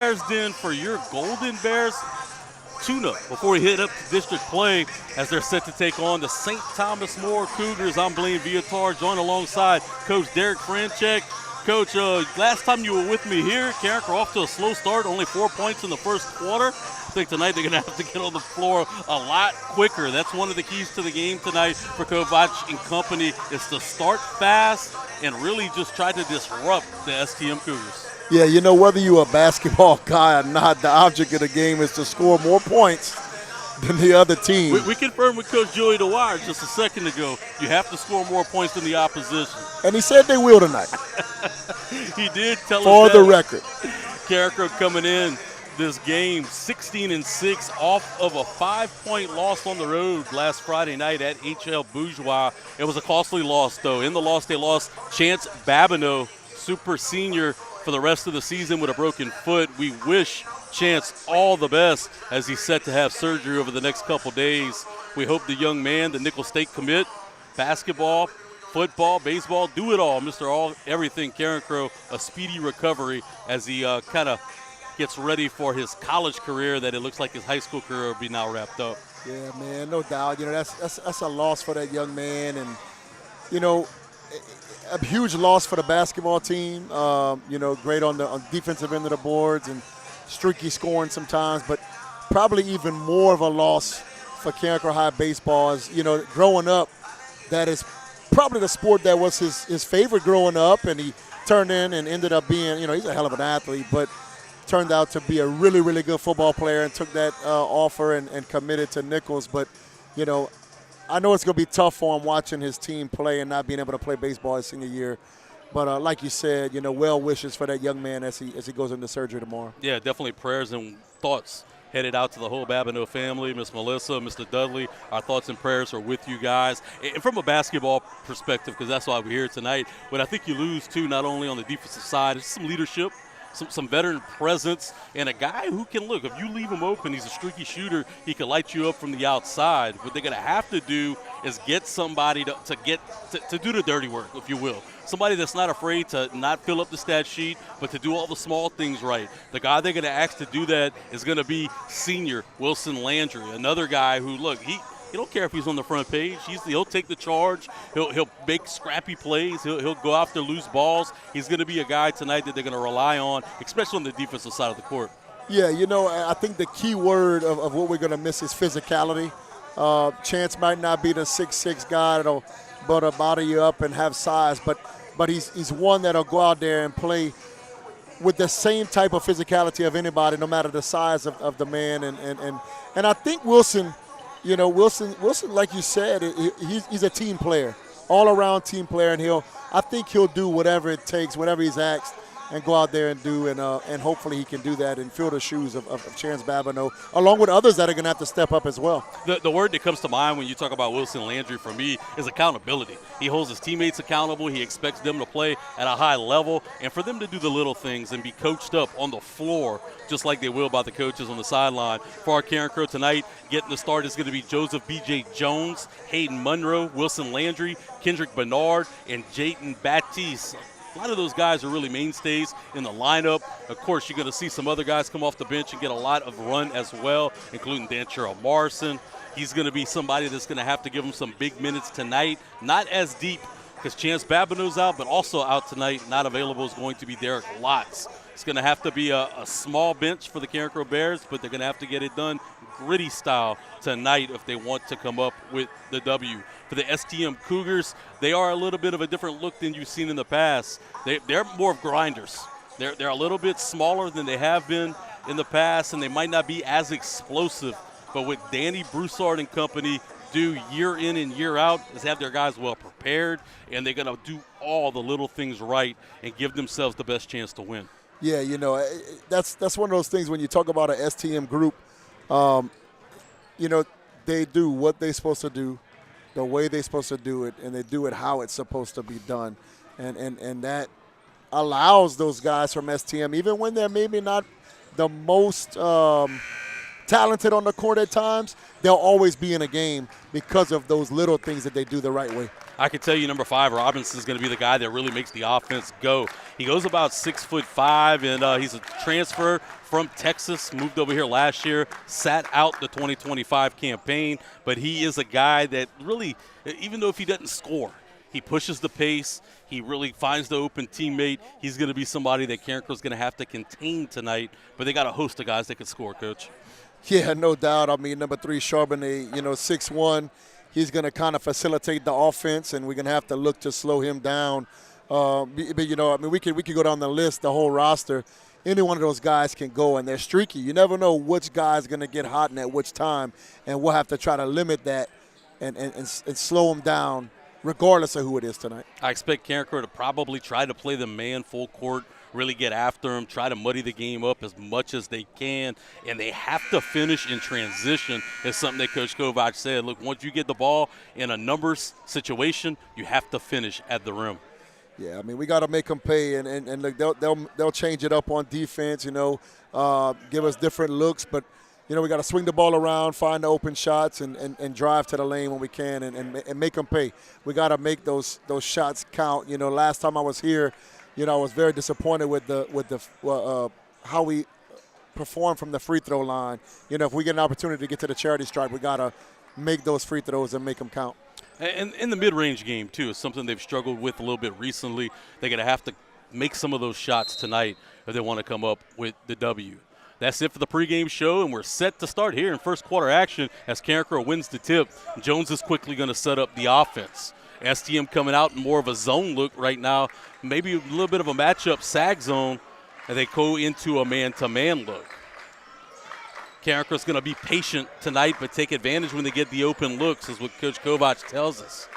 Bears Den for your Golden Bears tune-up before we hit up to district play as they're set to take on the St. Thomas More Cougars. I'm Blaine Viator, joined alongside Coach Derek Franchek. Coach, last time you were with me here, Carencro off to a slow start, only 4 points in the first quarter. I think tonight they're going to have to get on the floor a lot quicker. That's one of the keys to the game tonight for Kovac and company is to start fast and really just try to disrupt the STM Cougars. Yeah, you know, whether you're a basketball guy or not, the object of the game is to score more points than the other team. We confirmed with Coach Joey DeWire just a second ago, you have to score more points than the opposition. And he said they will tonight. He did tell us For that. the record. Carencro coming in this game 16-6 off of a 5-point loss on the road last Friday night at HL Bourgeois. It was a costly loss, though. In the loss, they lost Chance Babineau, super senior, for the rest of the season with a broken foot. We wish Chance all the best as he's set to have surgery over the next couple days. We hope the young man, the Nickel State commit, basketball, football, baseball, do it all, Mr. All Everything Carencro, a speedy recovery as he kind of gets ready for his college career that it looks like his high school career will be now wrapped up. Yeah, man, no doubt. You know, that's a loss for that young man, and you know, a huge loss for the basketball team. You know, great on the defensive end of the boards and streaky scoring sometimes, but probably even more of a loss for Carencro High baseball is, you know, growing up, that is probably the sport that was his favorite growing up, and he turned in and ended up being, you know, he's a hell of an athlete, but turned out to be a really, really good football player and took that offer and committed to Nichols. But, you know, I know it's going to be tough for him watching his team play and not being able to play baseball his senior year. But like you said, you know, well wishes for that young man as he goes into surgery tomorrow. Yeah, definitely prayers and thoughts headed out to the whole Babineau family, Miss Melissa, Mr. Dudley. Our thoughts and prayers are with you guys. And from a basketball perspective, because that's why we're here tonight, but I think you lose, too, not only on the defensive side, it's some leadership, some veteran presence, and a guy who can look. If you leave him open, he's a streaky shooter. He can light you up from the outside. What they're going to have to do is get somebody to do the dirty work, if you will. Somebody that's not afraid to not fill up the stat sheet, but to do all the small things right. The guy they're going to ask to do that is going to be senior Wilson Landry, another guy who, look, he don't care if he's on the front page. He'll take the charge. He'll make scrappy plays. He'll go after loose balls. He's going to be a guy tonight that they're going to rely on, especially on the defensive side of the court. Yeah, you know, I think the key word of what we're going to miss is physicality. Chance might not be the 6'6" guy that'll body you up and have size, but he's one that'll go out there and play with the same type of physicality of anybody, no matter the size of the man. And I think Wilson, you know, Wilson, like you said, he's a team player, all-around team player, and I think he'll do whatever it takes, whatever he's asked, and go out there and do, and hopefully he can do that and fill the shoes of Chance Babineau, along with others that are going to have to step up as well. The word that comes to mind when you talk about Wilson Landry for me is accountability. He holds his teammates accountable. He expects them to play at a high level, and for them to do the little things and be coached up on the floor just like they will by the coaches on the sideline. For our Carencro tonight, getting the start is going to be Joseph B.J. Jones, Hayden Monroe, Wilson Landry, Kendrick Bernard, and Jayton Baptiste. A lot of those guys are really mainstays in the lineup. Of course, you're going to see some other guys come off the bench and get a lot of run as well, including Danchero Marson. He's going to be somebody that's going to have to give him some big minutes tonight. Not as deep because Chance Babineau's out, but also out tonight, not available, is going to be Derek Lotz. It's going to have to be a small bench for the Carencro Bears, but they're going to have to get it done gritty style tonight if they want to come up with the W. For the STM Cougars, they are a little bit of a different look than you've seen in the past. They're more of grinders. They're a little bit smaller than they have been in the past, and they might not be as explosive. But what Danny Broussard and company do year in and year out is have their guys well prepared, and they're going to do all the little things right and give themselves the best chance to win. Yeah, you know, that's one of those things when you talk about an STM group, you know, they do what they're supposed to do, the way they're supposed to do it, and they do it how it's supposed to be done. And that allows those guys from STM, even when they're maybe not the most talented on the court at times, they'll always be in a game because of those little things that they do the right way. I can tell you number 5, Robinson, is going to be the guy that really makes the offense go. He goes about 6'5", and he's a transfer from Texas, moved over here last year, sat out the 2025 campaign, but he is a guy that really, even though if he doesn't score, he pushes the pace. He really finds the open teammate. He's going to be somebody that Carencro is going to have to contain tonight, but they got a host of guys that can score, Coach. Yeah, no doubt. I mean, number 3, Charbonnet, 6'1", he's going to kind of facilitate the offense, and we're going to have to look to slow him down. But we could go down the list, the whole roster. Any one of those guys can go, and they're streaky. You never know which guy's going to get hot and at which time, and we'll have to try to limit that and slow him down regardless of who it is tonight. I expect Carencro to probably try to play the man full court, really get after him, try to muddy the game up as much as they can, and they have to finish in transition. Is something that Coach Kovac said. Look, once you get the ball in a numbers situation, you have to finish at the rim. Yeah, I mean, we got to make them pay, and look, they'll change it up on defense, give us different looks, but we got to swing the ball around, find the open shots, and drive to the lane when we can, and make them pay. We got to make those shots count. Last time I was here, I was very disappointed with the how we performed from the free throw line. If we get an opportunity to get to the charity stripe, we got to make those free throws and make them count. And in the mid-range game, too, is something they've struggled with a little bit recently. They're going to have to make some of those shots tonight if they want to come up with the W. That's it for the pregame show, and we're set to start here in first quarter action as Carencro wins the tip. Jones is quickly going to set up the offense. STM coming out in more of a zone look right now, maybe a little bit of a matchup sag zone, and they go into a man-to-man look. Carencro's going to be patient tonight, but take advantage when they get the open looks, is what Coach Kovac tells us.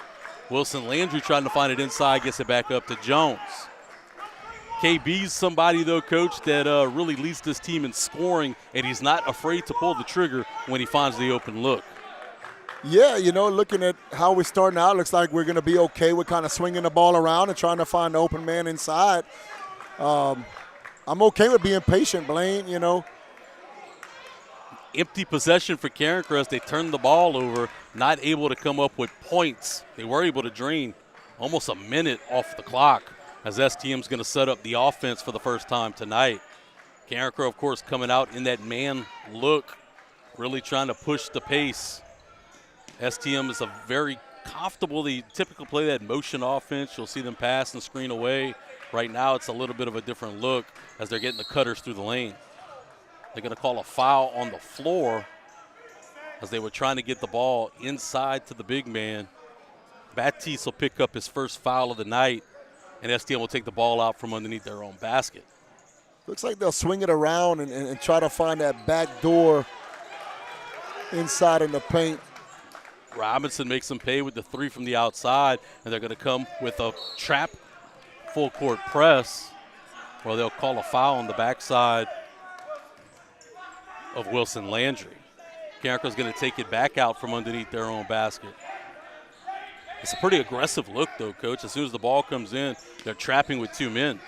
Wilson Landry trying to find it inside, gets it back up to Jones. KB's somebody, though, Coach, that really leads this team in scoring, and he's not afraid to pull the trigger when he finds the open look. Yeah, looking at how we're starting out, looks like we're going to be okay with kind of swinging the ball around and trying to find the open man inside. I'm okay with being patient, Blaine, Empty possession for Carencro as they turn the ball over, not able to come up with points. They were able to drain almost a minute off the clock as STM's going to set up the offense for the first time tonight. Carencro, of course, coming out in that man look, really trying to push the pace. STM is a very comfortable, they typically play that motion offense. You'll see them pass and screen away. Right now it's a little bit of a different look as they're getting the cutters through the lane. They're going to call a foul on the floor as they were trying to get the ball inside to the big man. Batiste will pick up his first foul of the night, and STM will take the ball out from underneath their own basket. Looks like they'll swing it around and try to find that back door inside in the paint. Robinson makes them pay with the 3 from the outside, and they're going to come with a trap full court press where they'll call a foul on the backside of Wilson Landry. Carencro's going to take it back out from underneath their own basket. It's a pretty aggressive look, though, Coach. As soon as the ball comes in, they're trapping with 2 men.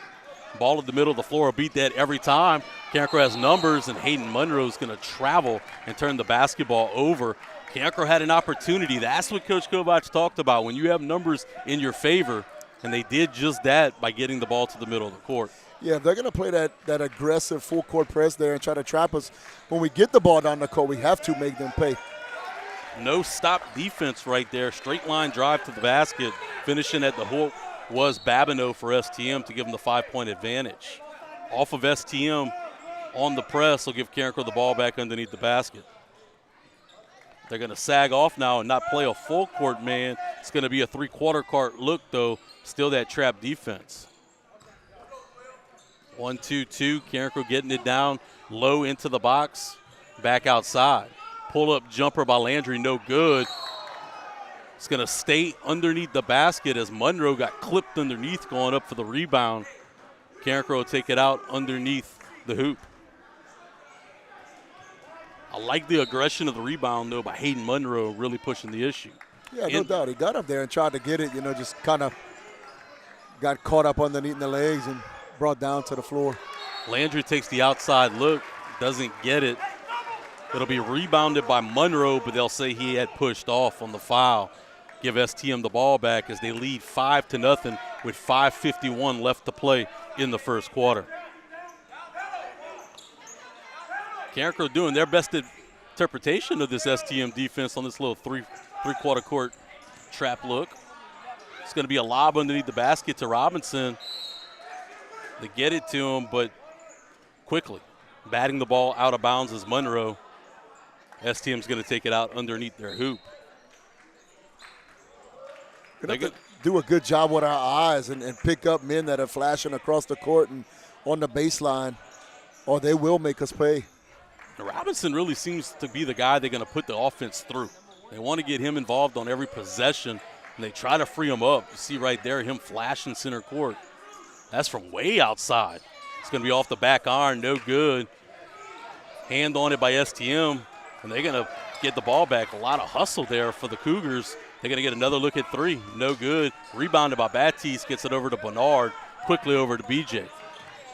Ball in the middle of the floor will beat that every time. Carencro has numbers, and Hayden Monroe's going to travel and turn the basketball over. Carencro had an opportunity. That's what Coach Kovac talked about. When you have numbers in your favor, and they did just that by getting the ball to the middle of the court. Yeah, they're going to play that aggressive full court press there and try to trap us. When we get the ball down the court, we have to make them pay. No stop defense right there. Straight line drive to the basket. Finishing at the hook was Babineau for STM to give them the 5-point advantage. Off of STM on the press will give Carencro the ball back underneath the basket. They're going to sag off now and not play a full court man. It's going to be a 3/4 court look, though. Still that trap defense. 1-2-2. Carencro getting it down low into the box. Back outside. Pull-up jumper by Landry, no good. It's going to stay underneath the basket as Monroe got clipped underneath going up for the rebound. Carencro will take it out underneath the hoop. I like the aggression of the rebound, though, by Hayden Monroe really pushing the issue. Yeah, no doubt. He got up there and tried to get it, just kind of got caught up underneath the legs and brought down to the floor. Landry takes the outside look, doesn't get it. It'll be rebounded by Monroe, but they'll say he had pushed off on the foul. give STM the ball back as they lead 5-0 with 5:51 left to play in the first quarter. Carencro doing their best interpretation of this STM defense on this little three-quarter court trap look. It's going to be a lob underneath the basket to Robinson. They get it to him, but quickly batting the ball out of bounds is Monroe. STM's going to take it out underneath their hoop. They're going to do a good job with our eyes and pick up men that are flashing across the court and on the baseline, or they will make us pay. Robinson really seems to be the guy they're going to put the offense through. They want to get him involved on every possession, and they try to free him up. You see right there him flashing center court. That's from way outside. It's going to be off the back iron, no good. Hand on it by STM, and they're going to get the ball back. A lot of hustle there for the Cougars. They're going to get another look at three, no good. Rebounded by Baptiste, gets it over to Bernard, quickly over to BJ.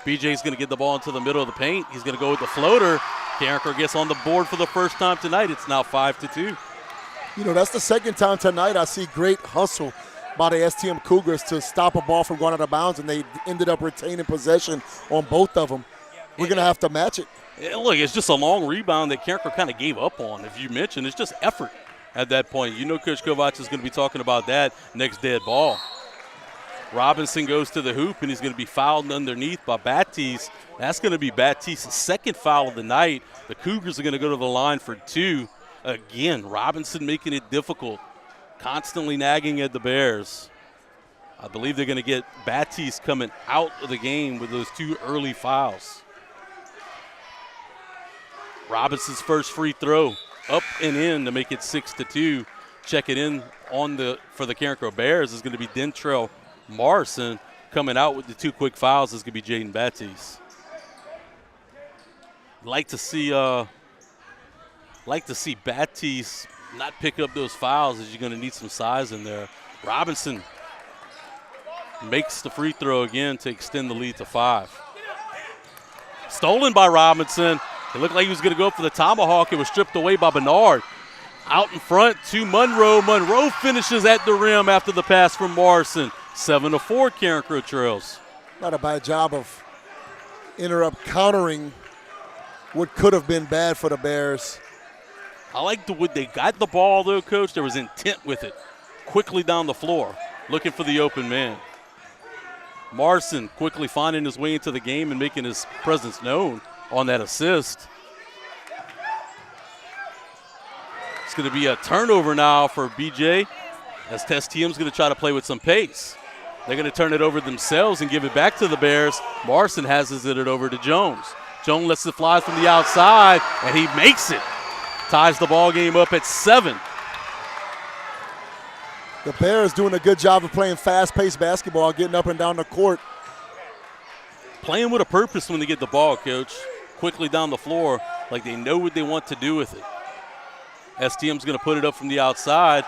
BJ's going to get the ball into the middle of the paint. He's going to go with the floater. Carencro gets on the board for the first time tonight. It's now 5-2. You know, that's the second time tonight I see great hustle by the STM Cougars to stop a ball from going out of bounds, and they ended up retaining possession on both of them. We're going to have to match it. Yeah, look, it's just a long rebound that Carencro kind of gave up on. If you mentioned, it's just effort at that point. You know Coach Kovacs is going to be talking about that next dead ball. Robinson goes to the hoop, and he's going to be fouled underneath by Baptiste. That's going to be Baptiste's second foul of the night. The Cougars are going to go to the line for two. Again, Robinson making it difficult, constantly nagging at the Bears. I believe they're going to get Baptiste coming out of the game with those two early fouls. Robinson's first free throw up and in to make it 6-2. Check it in for the Carencro Bears is going to be Dentrell Morrison. Coming out with the two quick fouls is going to be Jaden Baptiste. Like to see Baptiste not pick up those fouls, as you're going to need some size in there. Robinson makes the free throw again to extend the lead to 5. Stolen by Robinson. It looked like he was going to go for the tomahawk. It was stripped away by Bernard. Out in front to Monroe. Monroe finishes at the rim after the pass from Morrison. 7-4 Carencro trails. Not a bad job of countering what could have been bad for the Bears. I like the way they got the ball, though, Coach. There was intent with it. Quickly down the floor, looking for the open man. Morrison quickly finding his way into the game and making his presence known on that assist. It's going to be a turnover now for BJ, as STM's going to try to play with some pace. They're going to turn it over themselves and give it back to the Bears. Morrison has it over to Jones. Jones lets it fly from the outside, and he makes it. Ties the ball game up at 7. The Bears doing a good job of playing fast-paced basketball, getting up and down the court. Playing with a purpose when they get the ball, Coach. Quickly down the floor, like they know what they want to do with it. STM's going to put it up from the outside.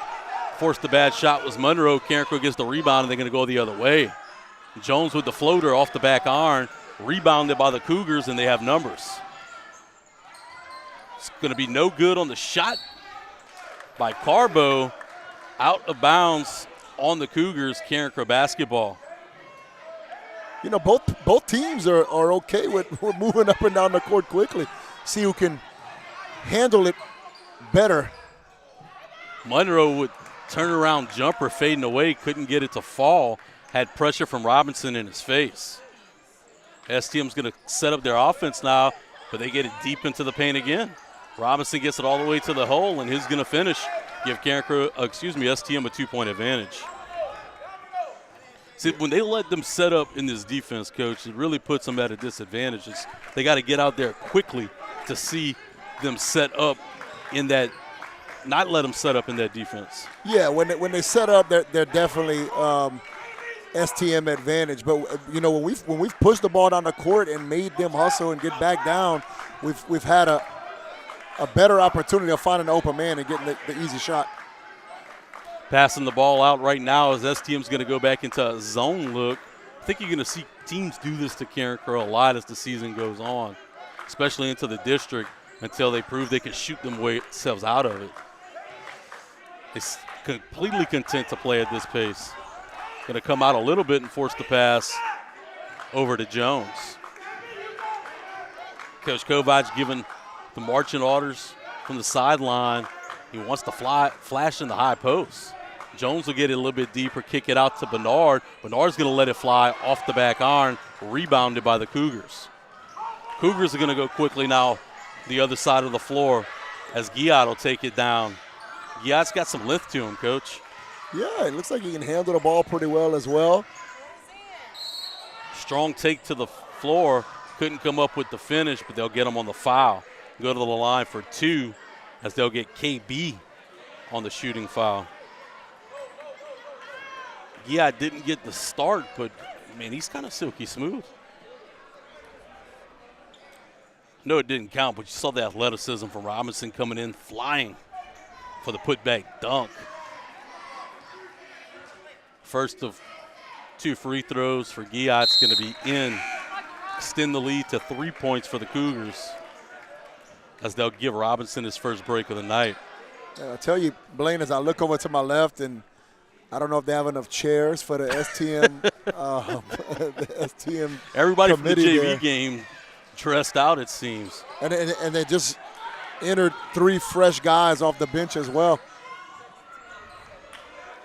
Forced the bad shot was Monroe. Carencro gets the rebound, and they're going to go the other way. Jones with the floater off the back iron. Rebounded by the Cougars, and they have numbers. It's going to be no good on the shot by Carbo. Out of bounds on the Cougars. Carencro basketball. You know, both teams are okay with moving up and down the court quickly. See who can handle it better. Monroe with turnaround jumper fading away, couldn't get it to fall. Had pressure from Robinson in his face. STM's going to set up their offense now, but they get it deep into the paint again. Robinson gets it all the way to the hole, and he's going to finish. Give STM a 2-point advantage. See, when they let them set up in this defense, Coach, it really puts them at a disadvantage. They got to get out there quickly to see them set up in that, not let them set up in that defense. Yeah, when they set up, they're definitely STM advantage. But you know, when we've pushed the ball down the court and made them hustle and get back down, we've had a better opportunity of finding an open man and getting the easy shot. Passing the ball out right now as STM's going to go back into a zone look. I think you're going to see teams do this to Carencro a lot as the season goes on, especially into the district, until they prove they can shoot themselves out of it. completely content to play at this pace. Going to come out a little bit and force the pass over to Jones. Coach Kovac giving the marching orders from the sideline. He wants to flash in the high post. Jones will get it a little bit deeper, kick it out to Bernard. Bernard's going to let it fly off the back iron, rebounded by the Cougars. Cougars are going to go quickly now the other side of the floor as Guillot will take it down. Guillot's got some lift to him, Coach. Yeah, it looks like he can handle the ball pretty well as well. Strong take to the floor. Couldn't come up with the finish, but they'll get him on the foul. Go to the line for 2 as they'll get KB on the shooting foul. Guillot didn't get the start, but, man, he's kind of silky smooth. No, it didn't count, but you saw the athleticism from Robinson coming in flying for the putback dunk. First of 2 free throws for Guillot's going to be in. Extend the lead to 3 points for the Cougars as they'll give Robinson his first break of the night. I tell you, Blaine, as I look over to my left, and I don't know if they have enough chairs for the STM, the STM Everybody from the JV there. game dressed out, it seems. And they just entered 3 fresh guys off the bench as well.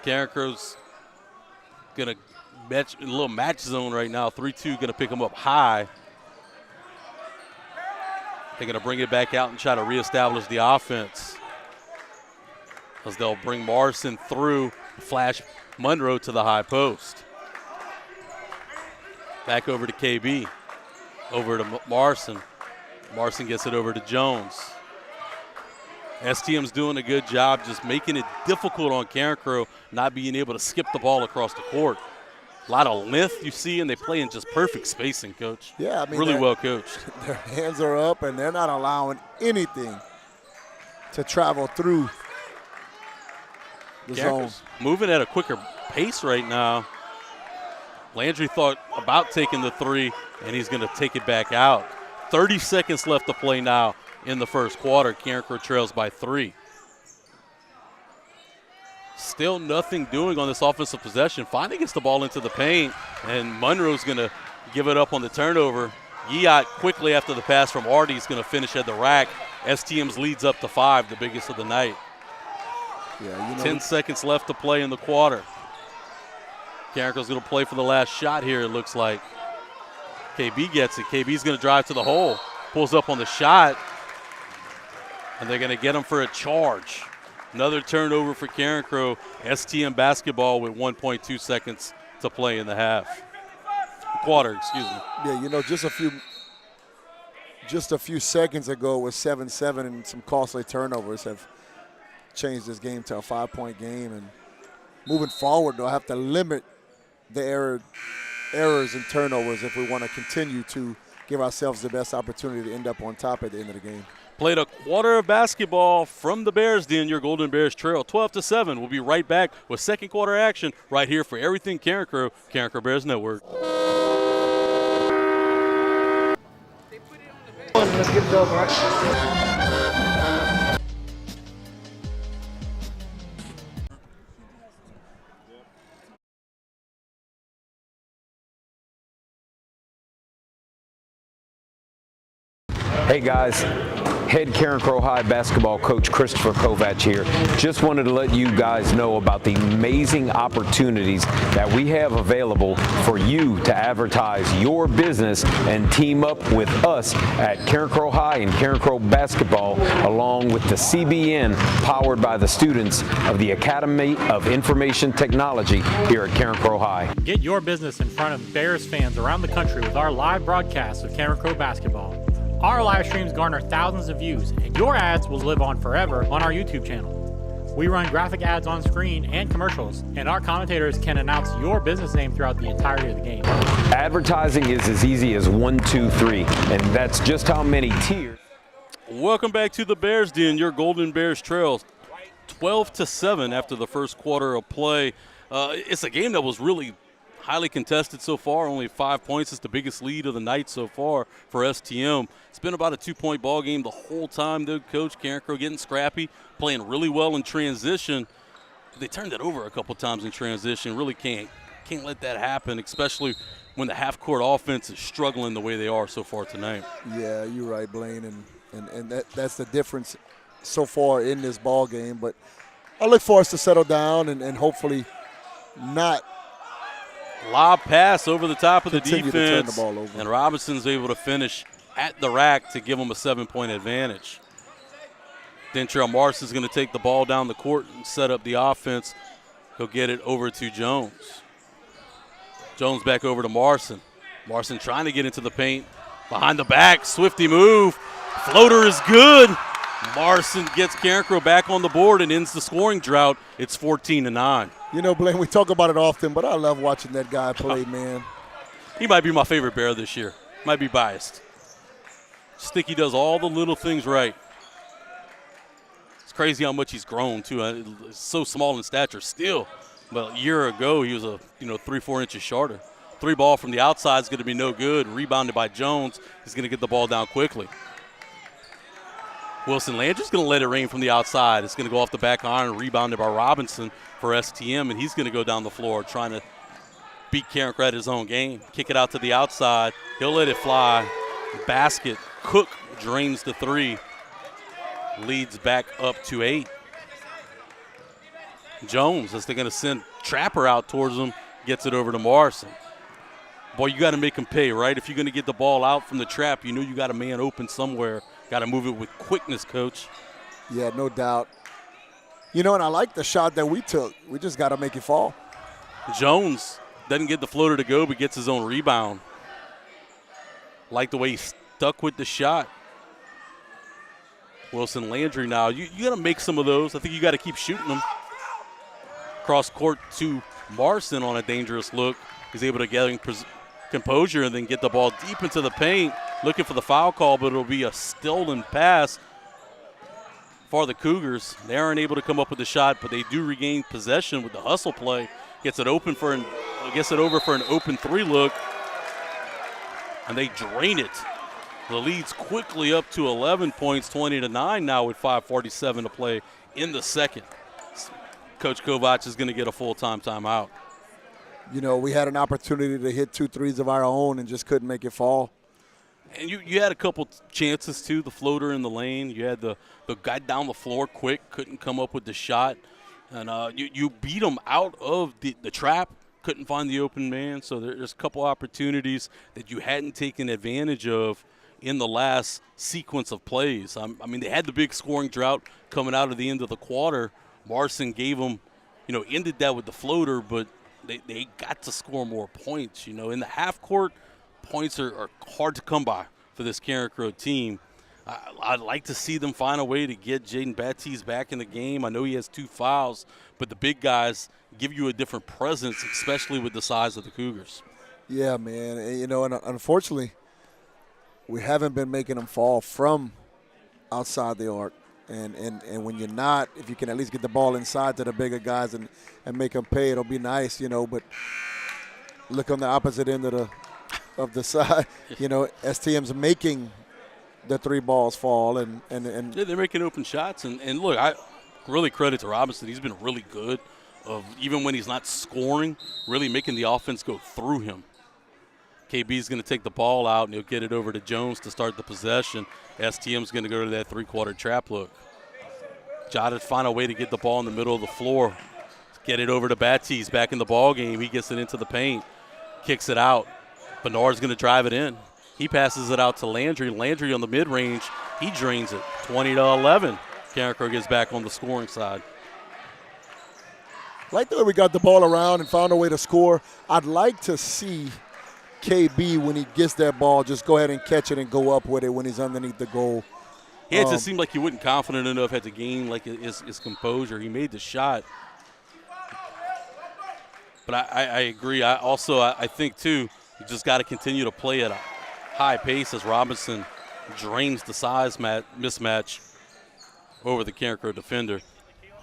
Carencro's going to match in a little match zone right now. 3-2 going to pick them up high. They're going to bring it back out and try to reestablish the offense as they'll bring Morrison through, flash Monroe to the high post. Back over to KB, over to Morrison. Morrison gets it over to Jones. STM's doing a good job just making it difficult on Carencro, not being able to skip the ball across the court. A lot of length you see, and they play in just perfect spacing, Coach. Yeah, I mean, really well coached. Their hands are up, and they're not allowing anything to travel through the zone. Moving at a quicker pace right now. Landry thought about taking the 3, and he's going to take it back out. 30 seconds left to play now in the first quarter. Carencro trails by 3. Still nothing doing on this offensive possession. Finally gets the ball into the paint, and Monroe's going to give it up on the turnover. Guillot quickly after the pass from Artie is going to finish at the rack. STM's leads up to 5, the biggest of the night. Yeah, 10 seconds left to play in the quarter. Carencro's going to play for the last shot here, it looks like. KB gets it. KB's going to drive to the hole. Pulls up on the shot, and they're going to get him for a charge. Another turnover for Carencro. STM basketball with 1.2 seconds to play in the quarter, excuse me. Yeah, just a few seconds ago it was 7-7, and some costly turnovers have changed this game to a 5-point game. And moving forward, they'll have to limit the errors and turnovers if we want to continue to give ourselves the best opportunity to end up on top at the end of the game. Played a quarter of basketball from the Bears Den. Your Golden Bears trail 12-7. We'll be right back with second quarter action right here for Everything Carencro, Carencro Bears Network. Let's get it over, right? Hey guys, head Carencro High basketball coach Christopher Kovac here. Just wanted to let you guys know about the amazing opportunities that we have available for you to advertise your business and team up with us at Carencro High and Carencro Basketball, along with the CBN powered by the students of the Academy of Information Technology here at Carencro High. Get your business in front of Bears fans around the country with our live broadcasts of Carencro Basketball. Our live streams garner thousands of views, and your ads will live on forever on our YouTube channel. We run graphic ads on screen and commercials, and our commentators can announce your business name throughout the entirety of the game. Advertising is as easy as 1, 2, 3, and that's just how many tiers. Welcome back to the Bears Den, your Golden Bears trail 12-7 after the first quarter of play. It's a game that was really highly contested so far, only 5 points. It's the biggest lead of the night so far for STM. It's been about a 2-point ball game the whole time, though. Coach Carencro getting scrappy, playing really well in transition. They turned it over a couple times in transition. Really can't let that happen, especially when the half-court offense is struggling the way they are so far tonight. Yeah, you're right, Blaine, and that's the difference so far in this ball game. But I look for us to settle down and hopefully not Lob pass over the top of the continue defense, to turn the ball over. and Robinson's able to finish at the rack to give them a 7-point advantage. Dentrell Marson's going to take the ball down the court and set up the offense. He'll get it over to Jones. Jones back over to Marson. Marson trying to get into the paint. Behind the back, swifty move. Floater is good. Marson gets Carencro back on the board and ends the scoring drought. It's 14-9. You know, Blaine, we talk about it often, but I love watching that guy play, man. He might be my favorite Bear this year. Might be biased. Just think he does all the little things right. It's crazy how much he's grown, too. He's so small in stature still. But a year ago, he was 3-4 inches shorter. 3 ball from the outside is going to be no good. Rebounded by Jones. He's going to get the ball down quickly. Wilson Landry's going to let it rain from the outside. It's going to go off the back iron, rebounded by Robinson for STM, and he's going to go down the floor trying to beat Carencro at his own game. Kick it out to the outside. He'll let it fly. Basket. Cook drains the 3. Leads back up to 8. Jones, as they're going to send Trapper out towards him, gets it over to Morrison. Boy, you got to make him pay, right? If you're going to get the ball out from the trap, you know you got a man open somewhere. Got to move it with quickness, Coach. Yeah, no doubt. You know, and I like the shot that we took. We just got to make it fall. Jones doesn't get the floater to go, but gets his own rebound. Like the way he stuck with the shot. Wilson Landry now. You got to make some of those. I think you got to keep shooting them. Cross court to Marson on a dangerous look. He's able to gather composure and then get the ball deep into the paint. Looking for the foul call, but it'll be a stolen pass for the Cougars. They aren't able to come up with the shot, but they do regain possession with the hustle play. Gets it over for an open 3 look, and they drain it. The lead's quickly up to 11 points, 20-9 now with 5:47 to play in the second. Coach Kovac is going to get a full-time timeout. You know, we had an opportunity to hit 2 threes of our own and just couldn't make it fall. And you had a couple chances, too, the floater in the lane. You had the guy down the floor quick, couldn't come up with the shot. And you beat him out of the trap, couldn't find the open man. So there's a couple opportunities that you hadn't taken advantage of in the last sequence of plays. I mean, they had the big scoring drought coming out of the end of the quarter. Marson gave them, ended that with the floater, but they got to score more points. In the half court, points are hard to come by for this Carencro team. I'd like to see them find a way to get Jaden Baptiste back in the game. I know he has 2 fouls, but the big guys give you a different presence, especially with the size of the Cougars. Yeah, man. And unfortunately, we haven't been making them fall from outside the arc. And when you're not, if you can at least get the ball inside to the bigger guys and make them pay, it'll be nice, But look on the opposite end of the side. STM's making the 3 balls fall. And yeah, they're making open shots. And look, I really credit to Robinson. He's been really good of, even when he's not scoring, really making the offense go through him. KB's going to take the ball out, and he'll get it over to Jones to start the possession. STM's going to go to that 3-quarter trap look. Got to find a way to get the ball in the middle of the floor. Get it over to Baptiste back in the ball game. He gets it into the paint, kicks it out. Bernard's going to drive it in. He passes it out to Landry. Landry on the mid-range, he drains it. 20-11. Carencro gets back on the scoring side. Like the way we got the ball around and found a way to score. I'd like to see KB, when he gets that ball, just go ahead and catch it and go up with it when he's underneath the goal. Yeah, it just seemed like he wasn't confident enough, had to gain his composure. He made the shot. But I agree. I think, too, you just got to continue to play at a high pace as Robinson drains the size mismatch over the Carencro defender.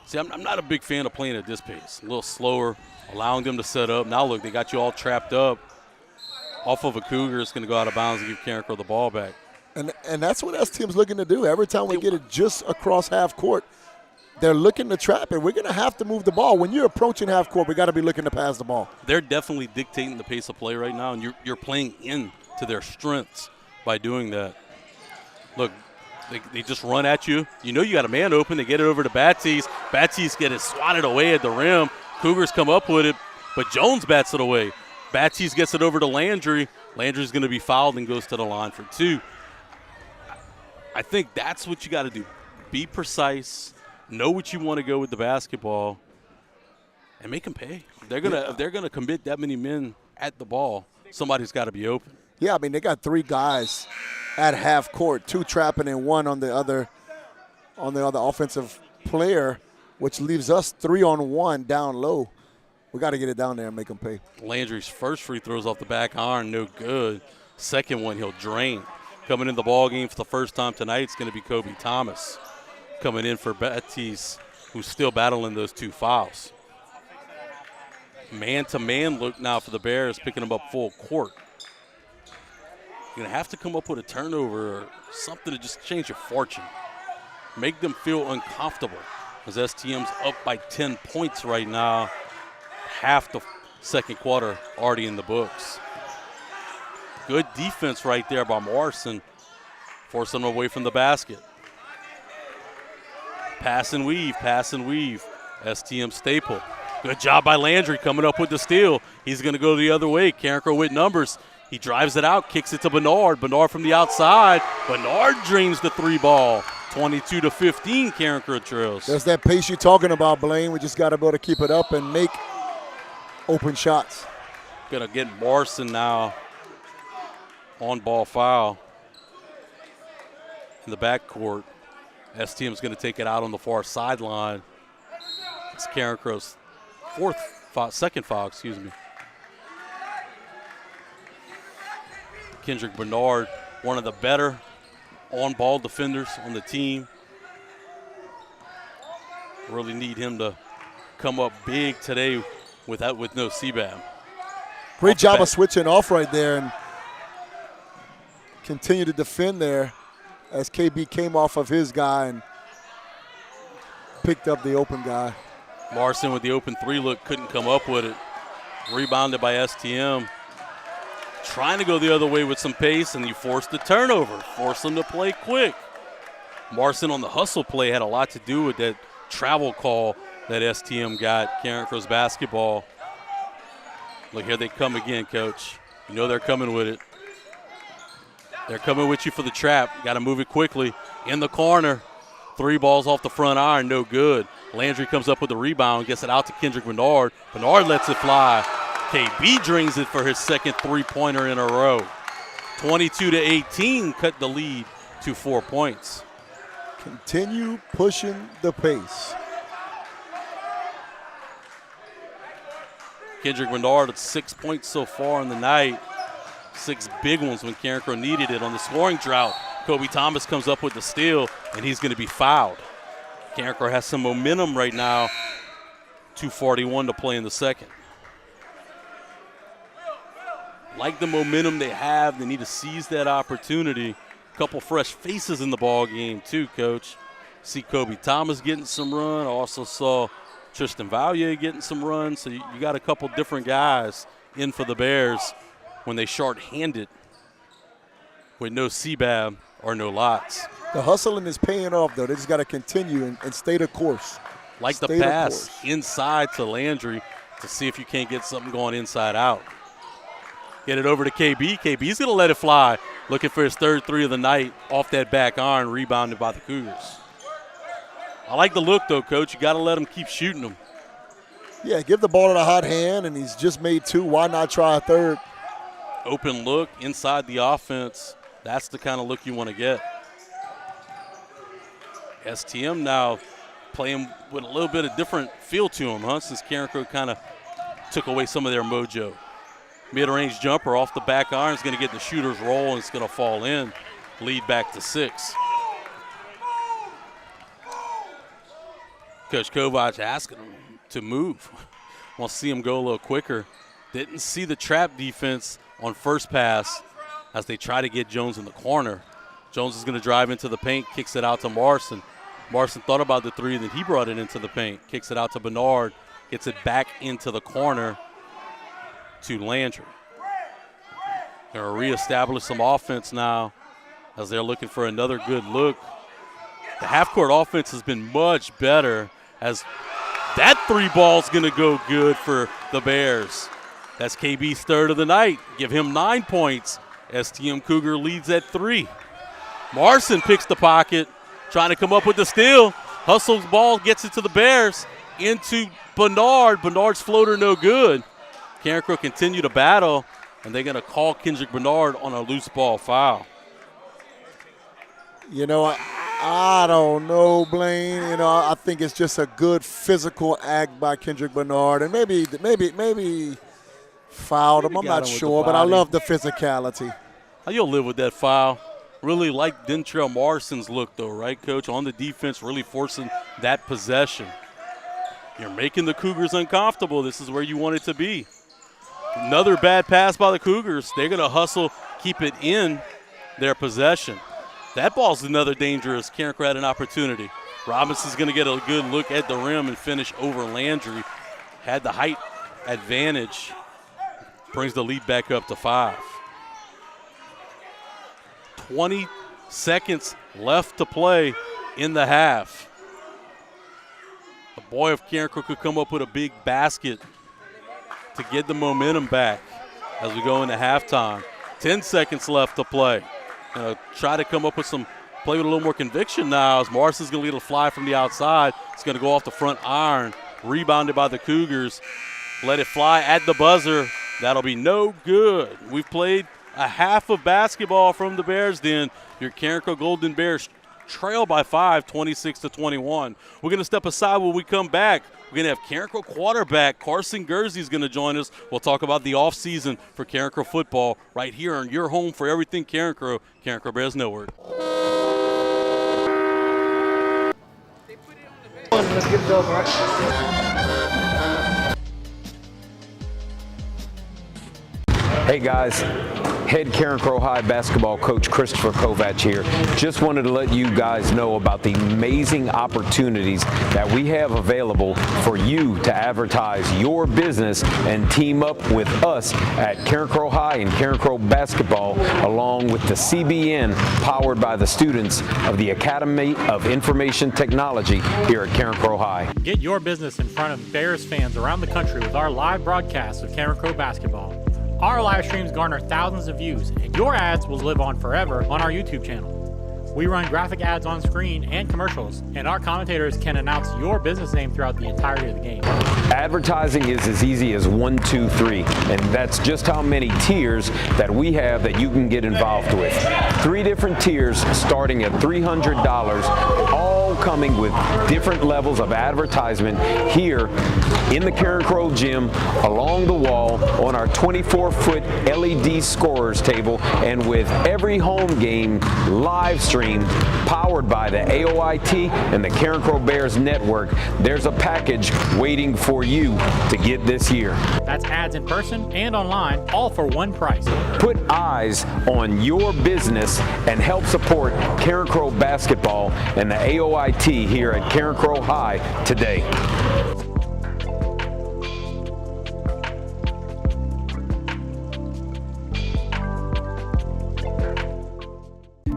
See, I'm not a big fan of playing at this pace. A little slower, allowing them to set up. Now, look, they got you all trapped up. Off of a Cougar, it's going to go out of bounds and give Carencro the ball back. And that's what STM's looking to do. Every time we get it just across half court, they're looking to trap it. We're going to have to move the ball. When you're approaching half court, we got to be looking to pass the ball. They're definitely dictating the pace of play right now, and you're playing into their strengths by doing that. Look, they just run at you. You know you got a man open. They get it over to Baptiste. Baptiste get it swatted away at the rim. Cougars come up with it, but Jones bats it away. Baptiste gets it over to Landry. Landry's going to be fouled and goes to the line for 2. I think that's what you got to do. Be precise. Know what you want to go with the basketball, and make them pay. If they're gonna commit that many men at the ball, somebody's got to be open. Yeah, I mean, they got 3 guys at half court, 2 trapping and 1 on the other offensive player, which leaves us 3-on-1 down low. We got to get it down there and make them pay. Landry's first free throws off the back iron, no good. Second one, he'll drain. Coming in the ball game for the first time tonight, it's going to be Kobe Thomas coming in for Baptiste, who's still battling those 2 fouls. Man-to-man look now for the Bears, picking them up full court. You're going to have to come up with a turnover or something to just change your fortune. Make them feel uncomfortable, as STM's up by 10 points right now. Half the second quarter already in the books. Good defense right there by Morrison, forcing them away from the basket. Pass and weave. STM staple. Good job by Landry coming up with the steal. He's going to go the other way. Carencro with numbers. He drives it out, kicks it to Bernard. Bernard from the outside. Bernard dreams the 3 ball. 22-15, Carencro trails. There's that pace you're talking about, Blaine. We just got to be able to keep it up and make open shots. Going to get Morrison now. On-ball foul in the backcourt. STM's going to take it out on the far sideline. It's Carencro's second foul. Kendrick Bernard, one of the better on-ball defenders on the team. Really need him to come up big today with no CBAM. Great job of switching off right there and continue to defend there as KB came off of his guy and picked up the open guy. Morrison with the open 3 look, couldn't come up with it. Rebounded by STM. Trying to go the other way with some pace, and you force the turnover. Force them to play quick. Morrison on the hustle play had a lot to do with that travel call that STM got. Carencro's basketball. Look, here they come again, Coach. You know they're coming with it. They're coming with you for the trap. Got to move it quickly. In the corner. 3 balls off the front iron, no good. Landry comes up with the rebound, gets it out to Kendrick Bernard. Bernard lets it fly. KB drains it for his second 3-pointer in a row. 22-18, cut the lead to 4 points. Continue pushing the pace. Kendrick Bernard at 6 points so far in the night. 6 big ones when Carencro needed it on the scoring drought. Kobe Thomas comes up with the steal, and he's going to be fouled. Carencro has some momentum right now. 2:41 to play in the second. Like the momentum they have, they need to seize that opportunity. A couple fresh faces in the ball game too, Coach. See Kobe Thomas getting some run. I also saw Tristan Valier getting some run. So you got a couple different guys in for the Bears when they short-handed with no CBAB or no lots. The hustling is paying off, though. They just got to continue and stay the course. Like the pass inside to Landry to see if you can't get something going inside out. Get it over to KB. KB's going to let it fly. Looking for his third 3 of the night off that back iron, rebounded by the Cougars. I like the look, though, Coach. You got to let him keep shooting them. Yeah, give the ball to the hot hand, and he's just made 2. Why not try a third? Open look inside the offense. That's the kind of look you want to get. STM now playing with a little bit of different feel to him, since Carencro kind of took away some of their mojo. Mid-range jumper off the back iron is going to get the shooter's roll, and it's going to fall in. Lead back to 6. Coach Kovac asking him to move. Want to see him go a little quicker. Didn't see the trap defense on first pass as they try to get Jones in the corner. Jones is going to drive into the paint, kicks it out to Morrison. Marson thought about the three, then he brought it into the paint. Kicks it out to Bernard, gets it back into the corner to Landry. They're going to reestablish some offense now as they're looking for another good look. The half-court offense has been much better as that three ball's going to go good for the Bears. That's KB's third of the night. Give him 9 points. STM Cougar leads at 3. Marson picks the pocket, trying to come up with the steal. Hustles ball, gets it to the Bears, into Bernard. Bernard's floater no good. Carencro continue to battle, and they're going to call Kendrick Bernard on a loose ball foul. You know, I don't know, Blaine. You know, I think it's just a good physical act by Kendrick Bernard, and maybe fouled him. I'm not sure, but I love the physicality. You'll live with that foul. Really like Dentrell Marson's look, though, right, Coach? On the defense, really forcing that possession. You're making the Cougars uncomfortable. This is where you want it to be. Another bad pass by the Cougars. They're going to hustle, keep it in their possession. That ball's another dangerous. Carencro had an opportunity. Robinson's going to get a good look at the rim and finish over Landry. Had the height advantage. Brings the lead back up to 5. 20 seconds left to play in the half. The boy of Carencro could come up with a big basket to get the momentum back as we go into halftime. 10 seconds left to play. Try to come up with some play with a little more conviction now as Marson's going to lead a fly from the outside. It's going to go off the front iron. Rebounded by the Cougars. Let it fly at the buzzer. That'll be no good. We've played a half of basketball from the Bears then. Your Carencro Golden Bears trail by 5, 26-21. We're going to step aside when we come back. We're going to have Carencro quarterback Carson Gursey is going to join us. We'll talk about the offseason for Carencro football right here on your home for everything Carencro, Carencro Bears Network. Let's get it over, right? Hey guys, head Carencro High basketball coach Christopher Kovac here. Just wanted to let you guys know about the amazing opportunities that we have available for you to advertise your business and team up with us at Carencro High and Carencro Basketball, along with the CBN powered by the students of the Academy of Information Technology here at Carencro High. Get your business in front of Bears fans around the country with our live broadcast of Carencro Basketball. Our live streams garner thousands of views, and your ads will live on forever on our YouTube channel. We run graphic ads on screen and commercials, and our commentators can announce your business name throughout the entirety of the game. Advertising is as easy as 1, 2, 3, and that's just how many tiers that we have that you can get involved with. 3 different tiers starting at $300, all coming with different levels of advertisement here in the Carencro gym, along the wall, on our 24-foot LED scorers table, and with every home game live stream powered by the AOIT and the Carencro Bears Network. There's a package waiting for you to get this year. That's ads in person and online, all for one price. Put eyes on your business and help support Carencro Basketball and the AOIT here at Carencro High today.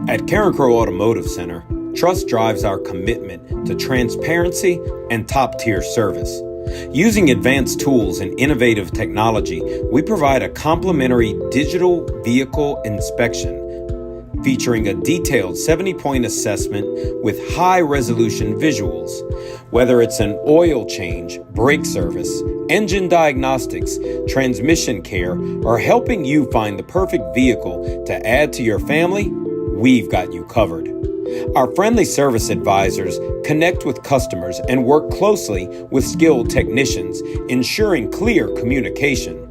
At Carencro Automotive Center, trust drives our commitment to transparency and top-tier service. Using advanced tools and innovative technology, we provide a complimentary digital vehicle inspection featuring a detailed 70-point assessment with high-resolution visuals. Whether it's an oil change, brake service, engine diagnostics, transmission care, or helping you find the perfect vehicle to add to your family, we've got you covered. Our friendly service advisors connect with customers and work closely with skilled technicians, ensuring clear communication.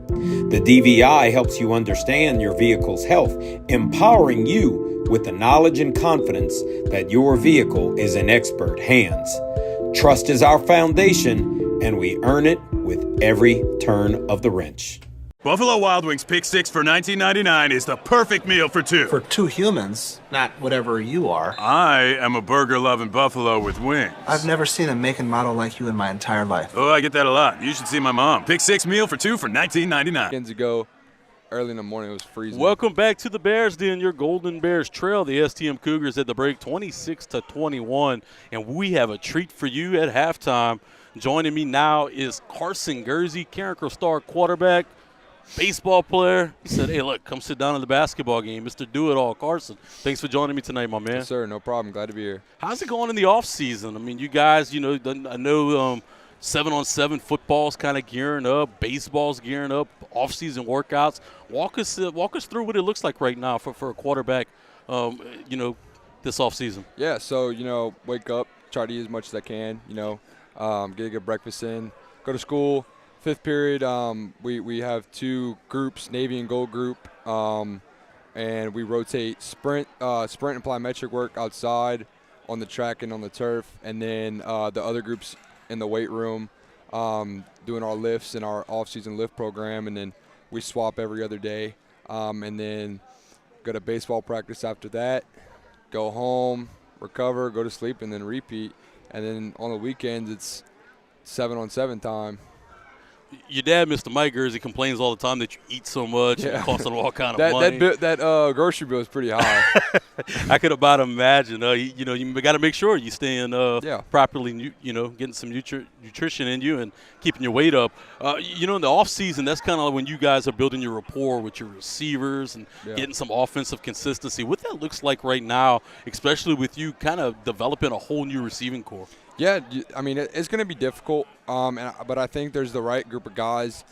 The DVI helps you understand your vehicle's health, empowering you with the knowledge and confidence that your vehicle is in expert hands. Trust is our foundation, and we earn it with every turn of the wrench. Buffalo Wild Wings Pick 6 for $19.99 is the perfect meal for two. For two humans, not whatever you are. I am a burger-loving buffalo with wings. I've never seen a make and model like you in my entire life. Oh, I get that a lot. You should see my mom. Pick 6 meal for two for $19.99. Weekends ago, early in the morning, it was freezing. Welcome back to the Bears Den. Your Golden Bears trail the STM Cougars at the break 26-21, and we have a treat for you at halftime. Joining me now is Carson Gursey, Carencro star quarterback, baseball player. He said, hey, look, come sit down in the basketball game. Mr. Do-It-All, Carson. Thanks for joining me tonight, my man. Yes, sir. No problem. Glad to be here. How's it going in the offseason? I mean, you guys, I know 7-on-7 football's kind of gearing up. Baseball's gearing up. Off-season workouts. Walk us through what it looks like right now for a quarterback, this offseason. Yeah, so, wake up, try to eat as much as I can, get a good breakfast in, go to school. Fifth period, we have two groups, Navy and Gold group, and we rotate sprint and plyometric work outside on the track and on the turf, and then the other groups in the weight room doing our lifts and our off-season lift program, and then we swap every other day, and then go to baseball practice after that, go home, recover, go to sleep, and then repeat. And then on the weekends, it's 7-on-7 time. Your dad, Mr. Mike Gursey, complains all the time that you eat so much and it costs him all kind of money. That grocery bill is pretty high. I could about imagine. You got to make sure you staying properly, getting some nutrition in you and keeping your weight up. In the off season, that's kind of when you guys are building your rapport with your receivers and getting some offensive consistency. What that looks like right now, especially with you kind of developing a whole new receiving core. Yeah, I mean, it's going to be difficult, but I think there's the right group of guys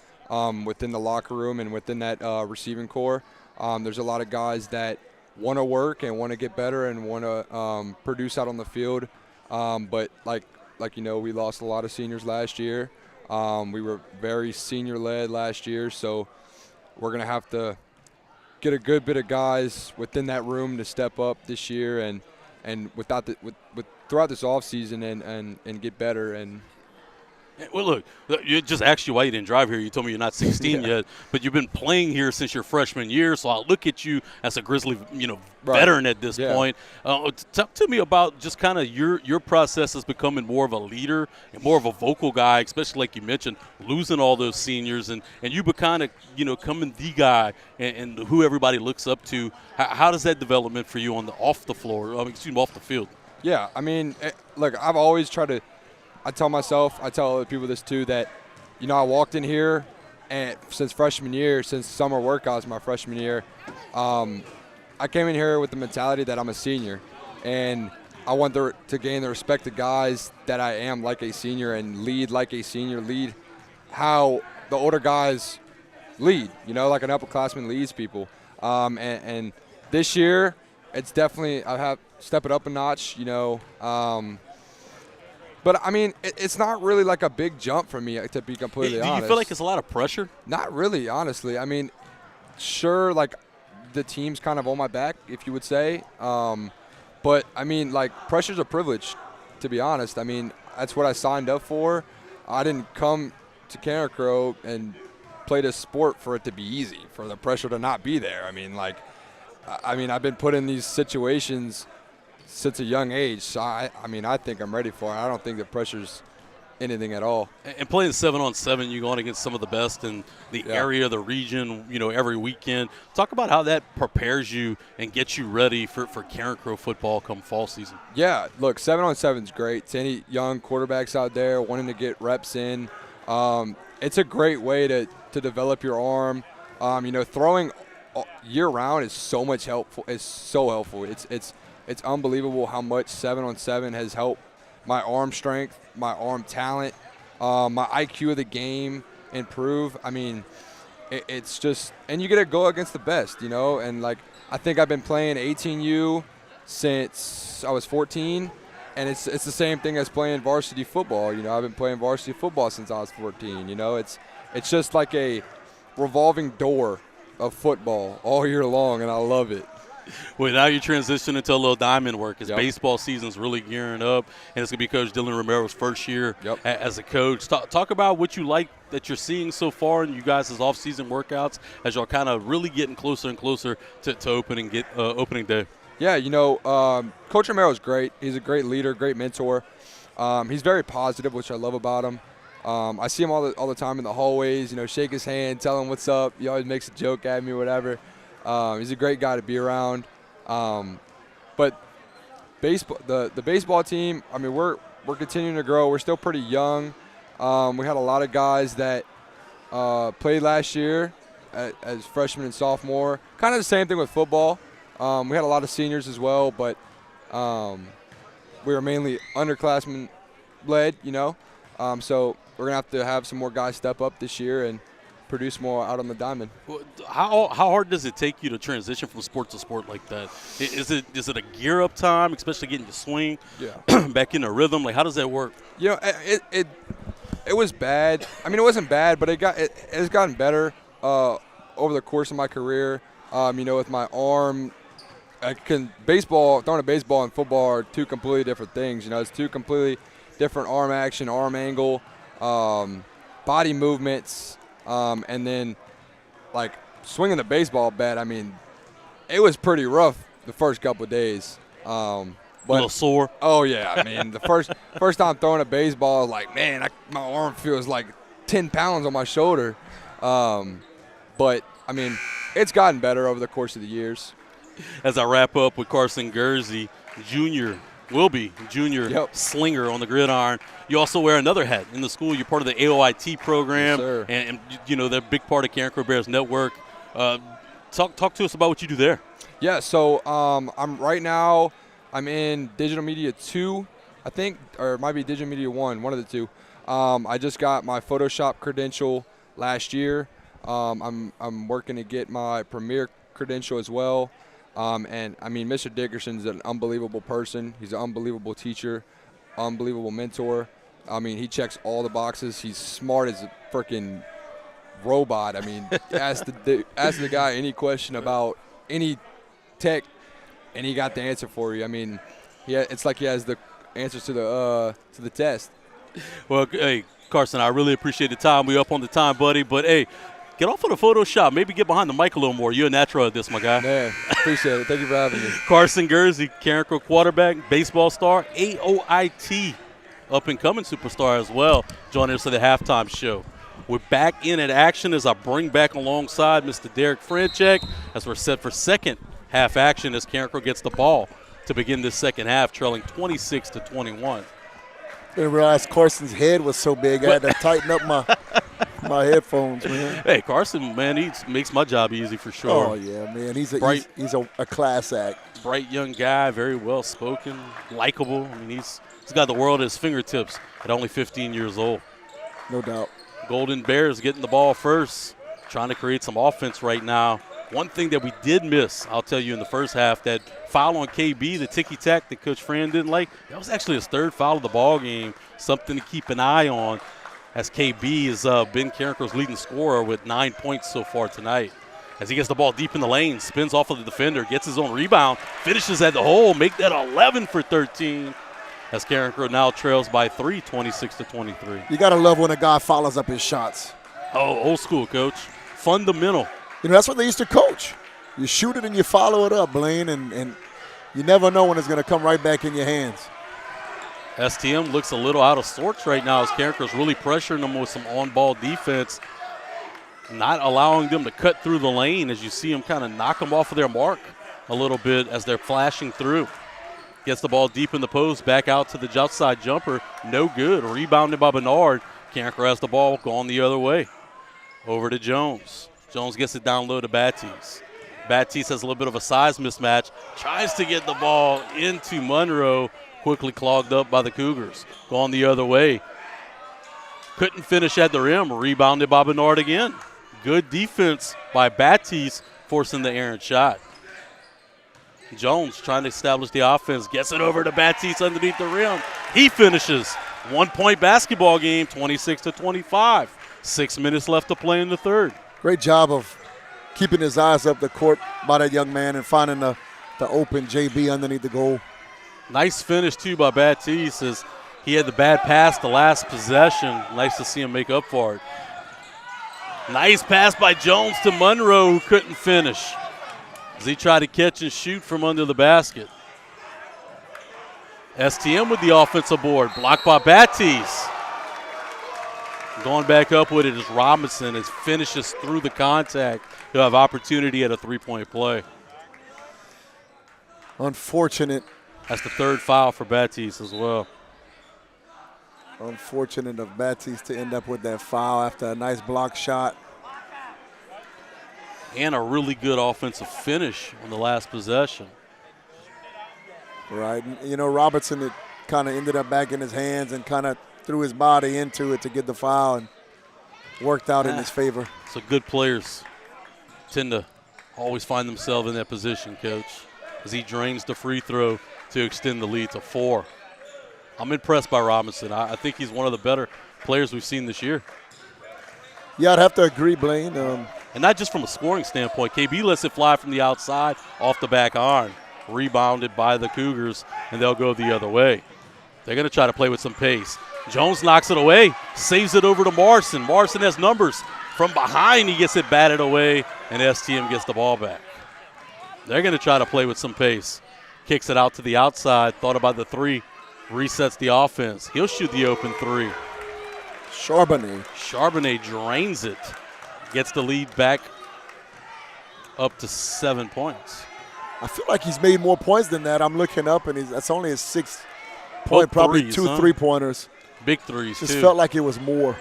within the locker room and within that receiving core. There's a lot of guys that want to work and want to get better and want to produce out on the field. But we lost a lot of seniors last year. We were very senior-led last year, so we're going to have to get a good bit of guys within that room to step up this year and throughout this offseason and get better. And well, look, you just asked you why you didn't drive here. You told me you're not 16 yet, but you've been playing here since your freshman year. So I look at you as a Grizzly, veteran at this point. Talk to me about just kind of your process as becoming more of a leader and more of a vocal guy, especially like you mentioned, losing all those seniors and you kind of coming the guy and who everybody looks up to. How does that development for you off the field? Yeah, I mean, look, I've always tried to. I tell other people this too, that, I walked in here and since summer workouts my freshman year, I came in here with the mentality that I'm a senior and I want to gain the respect of guys that I am like a senior and lead like a senior, lead how the older guys lead, like an upperclassman leads people. And this year, it's definitely, I have step it up a notch, But, I mean, it's not really like a big jump for me, to be completely honest. Do you feel like it's a lot of pressure? Not really, honestly. I mean, sure, like, the team's kind of on my back, if you would say. But, I mean, like, pressure's a privilege, to be honest. I mean, that's what I signed up for. I didn't come to Carencro and play this sport for it to be easy, for the pressure to not be there. I mean, I've been put in these situations since a young age, so I think I'm ready for it. I don't think the pressure's anything at all. And playing 7-on-7, you're going against some of the best in the area, the region, every weekend. Talk about how that prepares you and gets you ready for Carencro football come fall season. Yeah, look, 7-on-7 is great. To any young quarterbacks out there wanting to get reps in, it's a great way to develop your arm. Throwing year-round is so helpful. It's unbelievable how much 7-on-7 has helped my arm strength, my arm talent, my IQ of the game improve. I mean, it's just – and you get to go against the best, And, I think I've been playing 18U since I was 14, and it's the same thing as playing varsity football. I've been playing varsity football since I was 14. It's just like a revolving door of football all year long, and I love it. Well, now you're transitioning to a little diamond work as Yep. baseball season's really gearing up, and it's going to be Coach Dylan Romero's first year Yep. as a coach. Talk about what you like that you're seeing so far in you guys' off-season workouts as y'all kind of really getting closer and closer to opening day. Yeah, Coach Romero is great. He's a great leader, great mentor. He's very positive, which I love about him. I see him all the time in the hallways, shake his hand, tell him what's up. He always makes a joke at me, whatever. He's a great guy to be around. But baseball, the baseball team, I mean, we're continuing to grow. We're still pretty young. We had a lot of guys that played last year as freshmen and sophomore. Kind of the same thing with football. We had a lot of seniors as well, but we were mainly underclassmen led, so we're going to have some more guys step up this year and produce more out on the diamond. How hard does it take you to transition from sport to sport like that? Is it a gear up time, especially getting your swing back in a rhythm? Like, how does that work? It was bad. I mean, it wasn't bad, but it's gotten better over the course of my career. With my arm, throwing a baseball and football are two completely different things. It's two completely different arm action, arm angle, body movements, and then like swinging the baseball bat. I mean, it was pretty rough the first couple of days. A little sore. Oh yeah, I mean the first time throwing a baseball, I was like, man, my arm feels like 10 pounds on my shoulder. But I mean, it's gotten better over the course of the years. As I wrap up with Carson Gursey, junior slinger on the gridiron. You also wear another hat in the school. You're part of the AOIT program, yes, and they're a big part of Carencro Bears Network. Talk to us about what you do there. Yeah, so I'm in Digital Media 2, I think, or it might be Digital Media 1, one of the two. I just got my Photoshop credential last year. I'm working to get my Premiere credential as well. And, I mean, Mr. Dickerson's an unbelievable person. He's an unbelievable teacher, unbelievable mentor. I mean, he checks all the boxes. He's smart as a freaking robot. I mean, ask the guy any question about any tech, and he got the answer for you. I mean, it's like he has the answers to the test. Well, hey, Carson, I really appreciate the time. We up on the time, buddy. But, hey, get off of the Photoshop. Maybe get behind the mic a little more. You're a natural at this, my guy. Man, appreciate it. Thank you for having me. Carson Gursey, Carencro quarterback, baseball star, AOIT up-and-coming superstar as well, joining us for the halftime show. We're back in action as I bring back alongside Mr. Derek Franchek as we're set for second half action as Carencro gets the ball to begin this second half, trailing 26-21. Didn't realize Carson's head was so big. I had to tighten up my headphones, man. Hey, Carson, man, he makes my job easy for sure. Oh yeah, man. He's a class act. Bright young guy, very well spoken, likable. I mean, he's got the world at his fingertips at only 15 years old. No doubt. Golden Bears getting the ball first, trying to create some offense right now. One thing that we did miss, I'll tell you, in the first half, that foul on KB, the ticky-tack that Coach Fran didn't like, that was actually his third foul of the ball game, something to keep an eye on, as KB has been Carencro's leading scorer with 9 points so far tonight. As he gets the ball deep in the lane, spins off of the defender, gets his own rebound, finishes at the hole, make that 11 for 13. As Carencro now trails by 3, 26-23. You got to love when a guy follows up his shots. Oh, old school, Coach. Fundamental. That's what they used to coach. You shoot it and you follow it up, Blaine, and you never know when it's going to come right back in your hands. STM looks a little out of sorts right now as Carencro's really pressuring them with some on-ball defense, not allowing them to cut through the lane as you see them kind of knock them off of their mark a little bit as they're flashing through. Gets the ball deep in the post, back out to the outside jumper. No good. Rebounded by Bernard. Carencro has the ball going the other way. Over to Jones. Jones gets it down low to Batiste. Batiste has a little bit of a size mismatch. Tries to get the ball into Monroe. Quickly clogged up by the Cougars. Going the other way. Couldn't finish at the rim. Rebounded by Bernard again. Good defense by Batiste, forcing the errant shot. Jones trying to establish the offense. Gets it over to Batiste underneath the rim. He finishes. 1 point basketball game, 26-25. 6 minutes left to play in the third. Great job of keeping his eyes up the court by that young man and finding the the open JB underneath the goal. Nice finish, too, by Baptiste, as he had the bad pass the last possession. Nice to see him make up for it. Nice pass by Jones to Monroe, who couldn't finish as he tried to catch and shoot from under the basket. STM with the offensive board, blocked by Baptiste. Going back up with it is Robinson as finishes through the contact. He'll have opportunity at a three-point play. Unfortunate. That's the third foul for Baptiste as well. Unfortunate of Baptiste to end up with that foul after a nice block shot. And a really good offensive finish on the last possession. Right. You know, Robertson, it kind of ended up back in his hands and kind of threw his body into it to get the foul and worked out in his favor. So good players tend to always find themselves in that position, Coach, as he drains the free throw to extend the lead to 4. I'm impressed by Robinson. I think he's one of the better players we've seen this year. Yeah, I'd have to agree, Blaine. And not just from a scoring standpoint. KB lets it fly from the outside off the back iron. Rebounded by the Cougars, and they'll go the other way. They're going to try to play with some pace. Jones knocks it away, saves it over to Marson. Marson has numbers. From behind, he gets it batted away, and STM gets the ball back. They're going to try to play with some pace. Kicks it out to the outside, thought about the three, resets the offense. He'll shoot the open three. Charbonnet drains it, gets the lead back up to 7 points. I feel like he's made more points than that. I'm looking up, and that's only his 6th point, probably threes, 2 3-pointers. Big threes, Just too. felt like it was more.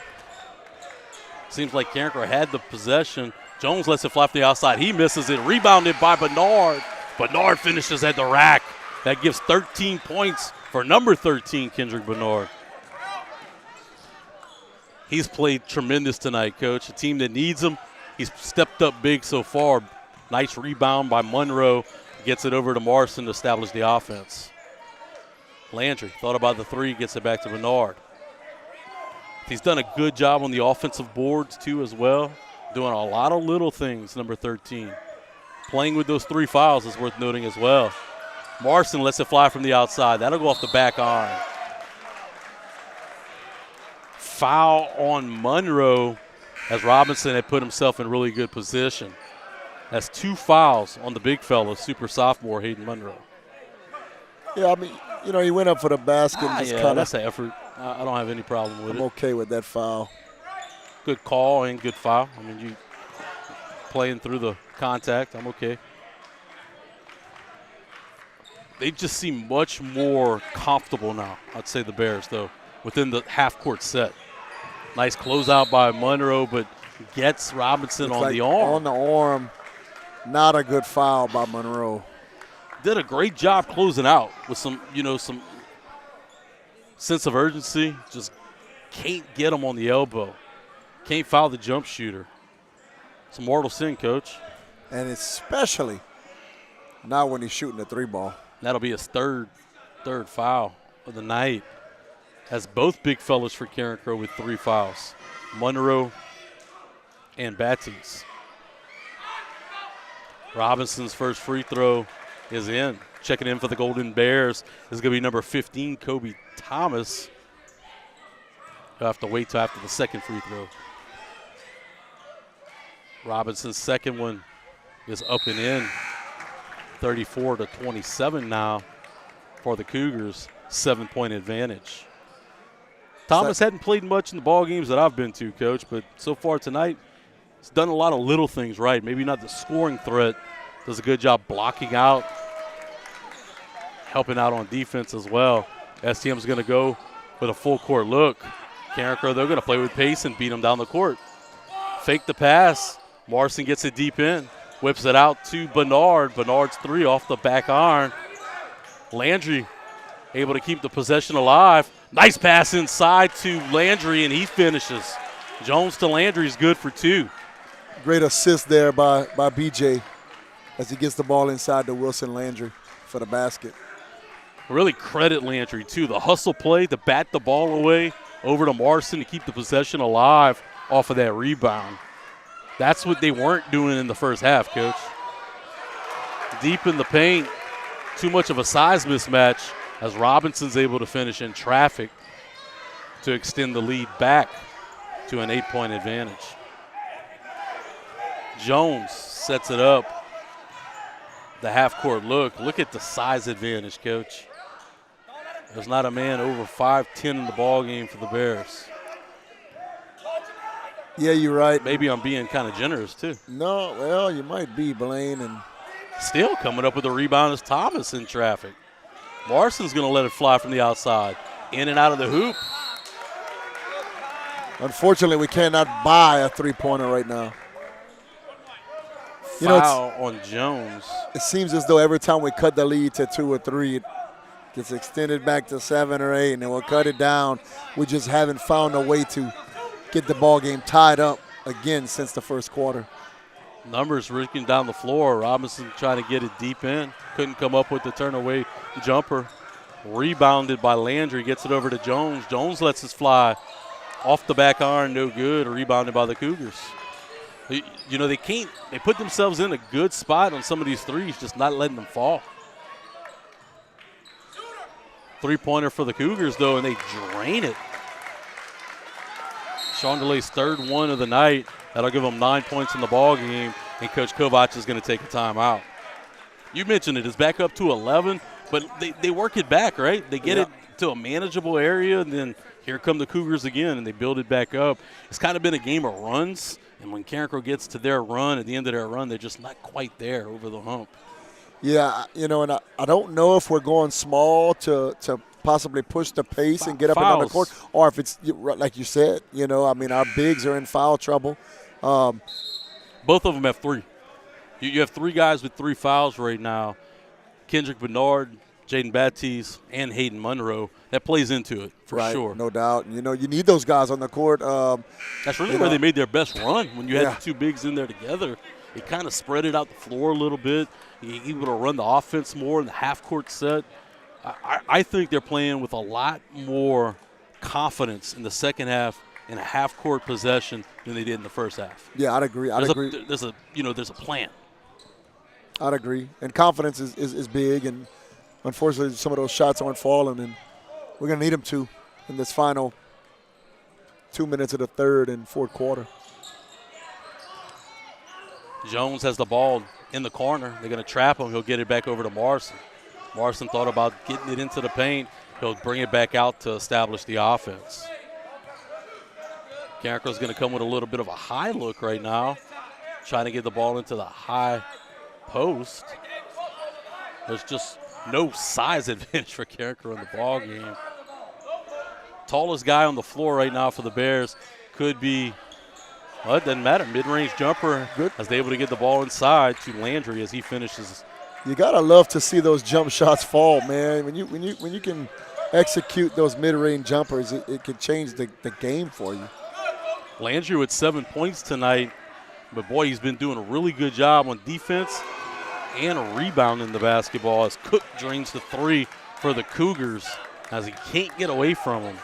Seems like Carencro had the possession. Jones lets it fly from the outside. He misses it. Rebounded by Bernard. Bernard finishes at the rack. That gives 13 points for number 13, Kendrick Bernard. He's played tremendous tonight, Coach. A team that needs him. He's stepped up big so far. Nice rebound by Monroe. Gets it over to Marson to establish the offense. Landry thought about the three, gets it back to Bernard. He's done a good job on the offensive boards, too, as well. Doing a lot of little things, number 13. Playing with those 3 fouls is worth noting as well. Marson lets it fly from the outside. That'll go off the back iron. Foul on Monroe as Robinson had put himself in really good position. That's 2 fouls on the big fella, super sophomore Hayden Monroe. Yeah, I mean, you know, he went up for the basket. And just yeah, kinda, that's an effort. I don't have any problem with it. I'm okay with that foul. Good call and good foul. I mean, you playing through the contact, I'm okay. They just seem much more comfortable now, I'd say the Bears, though, within the half-court set. Nice closeout by Monroe, but gets Robinson on the arm. On the arm, not a good foul by Monroe. Did a great job closing out with some, some sense of urgency. Just can't get him on the elbow. Can't foul the jump shooter. It's a mortal sin, Coach. And especially not when he's shooting the 3-ball. That'll be his third foul of the night. Has both big fellas for Carencro with 3 fouls. Monroe and Baptiste. Robinson's first free throw is in. Checking in for the Golden Bears is going to be number 15, Kobe Thomas. You'll have to wait till after the second free throw. Robinson's second one is up and in. 34-27 now for the Cougars. 7-point advantage. Thomas hadn't played much in the ball games that I've been to, Coach, but so far tonight, he's done a lot of little things right. Maybe not the scoring threat. Does a good job blocking out, helping out on defense as well. STM's going to go with a full court look. Carencro, they're going to play with pace and beat him down the court. Fake the pass. Marson gets it deep in. Whips it out to Bernard. Bernard's 3 off the back iron. Landry able to keep the possession alive. Nice pass inside to Landry, and he finishes. Jones to Landry is good for 2. Great assist there by BJ as he gets the ball inside to Wilson Landry for the basket. Really credit Landry, too. The hustle play to bat the ball away over to Marson to keep the possession alive off of that rebound. That's what they weren't doing in the first half, Coach. Deep in the paint, too much of a size mismatch as Robinson's able to finish in traffic to extend the lead back to an 8-point advantage. Jones sets it up. The half-court look. Look at the size advantage, Coach. There's not a man over 5'10" in the ball game for the Bears. Yeah, you're right. Maybe I'm being kind of generous, too. No, well, you might be, Blaine. And still coming up with a rebound is Thomas in traffic. Larson's going to let it fly from the outside. In and out of the hoop. Unfortunately, we cannot buy a three-pointer right now. Foul on Jones. It seems as though every time we cut the lead to 2 or 3, it gets extended back to 7 or 8, and then we'll cut it down. We just haven't found a way to get the ball game tied up again since the first quarter. Numbers ripping down the floor. Robinson trying to get it deep in. Couldn't come up with the turn-away jumper. Rebounded by Landry. Gets it over to Jones. Jones lets it fly. Off the back iron, no good. Rebounded by the Cougars. You know, they put themselves in a good spot on some of these threes, just not letting them fall. Three-pointer for the Cougars, though, and they drain it. Sean DeLay's third one of the night. That'll give them 9 points in the ball game, and Coach Kovac is going to take a timeout. You mentioned it. It's back up to 11, but they work it back, right? They get it to a manageable area, and then here come the Cougars again, and they build it back up. It's kind of been a game of runs. And when Carencro gets to their run, at the end of their run, they're just not quite there over the hump. Yeah, you know, and I don't know if we're going small to possibly push the pace and get up and down the court, or if it's, like you said, you know, I mean, our bigs are in foul trouble. Both of them have 3. You have 3 guys with 3 fouls right now. Kendrick Bernard, Jaden Baptiste, and Hayden Monroe. That plays into it for sure. No doubt. You know, you need those guys on the court. That's really where they made their best run, when you had the 2 bigs in there together. It kind of spread it out the floor a little bit. You're able to run the offense more in the half-court set. I think they're playing with a lot more confidence in the second half in a half-court possession than they did in the first half. Yeah, I'd agree. There's a plan. I'd agree. And confidence is big, and unfortunately some of those shots aren't falling, and we're going to need them to in this final 2 minutes of the third and fourth quarter. Jones has the ball in the corner. They're going to trap him. He'll get it back over to Marson. Marson thought about getting it into the paint. He'll bring it back out to establish the offense. Carencro's going to come with a little bit of a high look right now, trying to get the ball into the high post. There's just no size advantage for Carencro in the ball game. Tallest guy on the floor right now for the Bears could be, well, it doesn't matter. Mid-range jumper. Good. As they're able to get the ball inside to Landry as he finishes. You gotta love to see those jump shots fall, man. When you can execute those mid-range jumpers, it can change the game for you. Landry with 7 points tonight, but boy, he's been doing a really good job on defense and rebounding the basketball as Cook drains the 3 for the Cougars as he can't get away from him.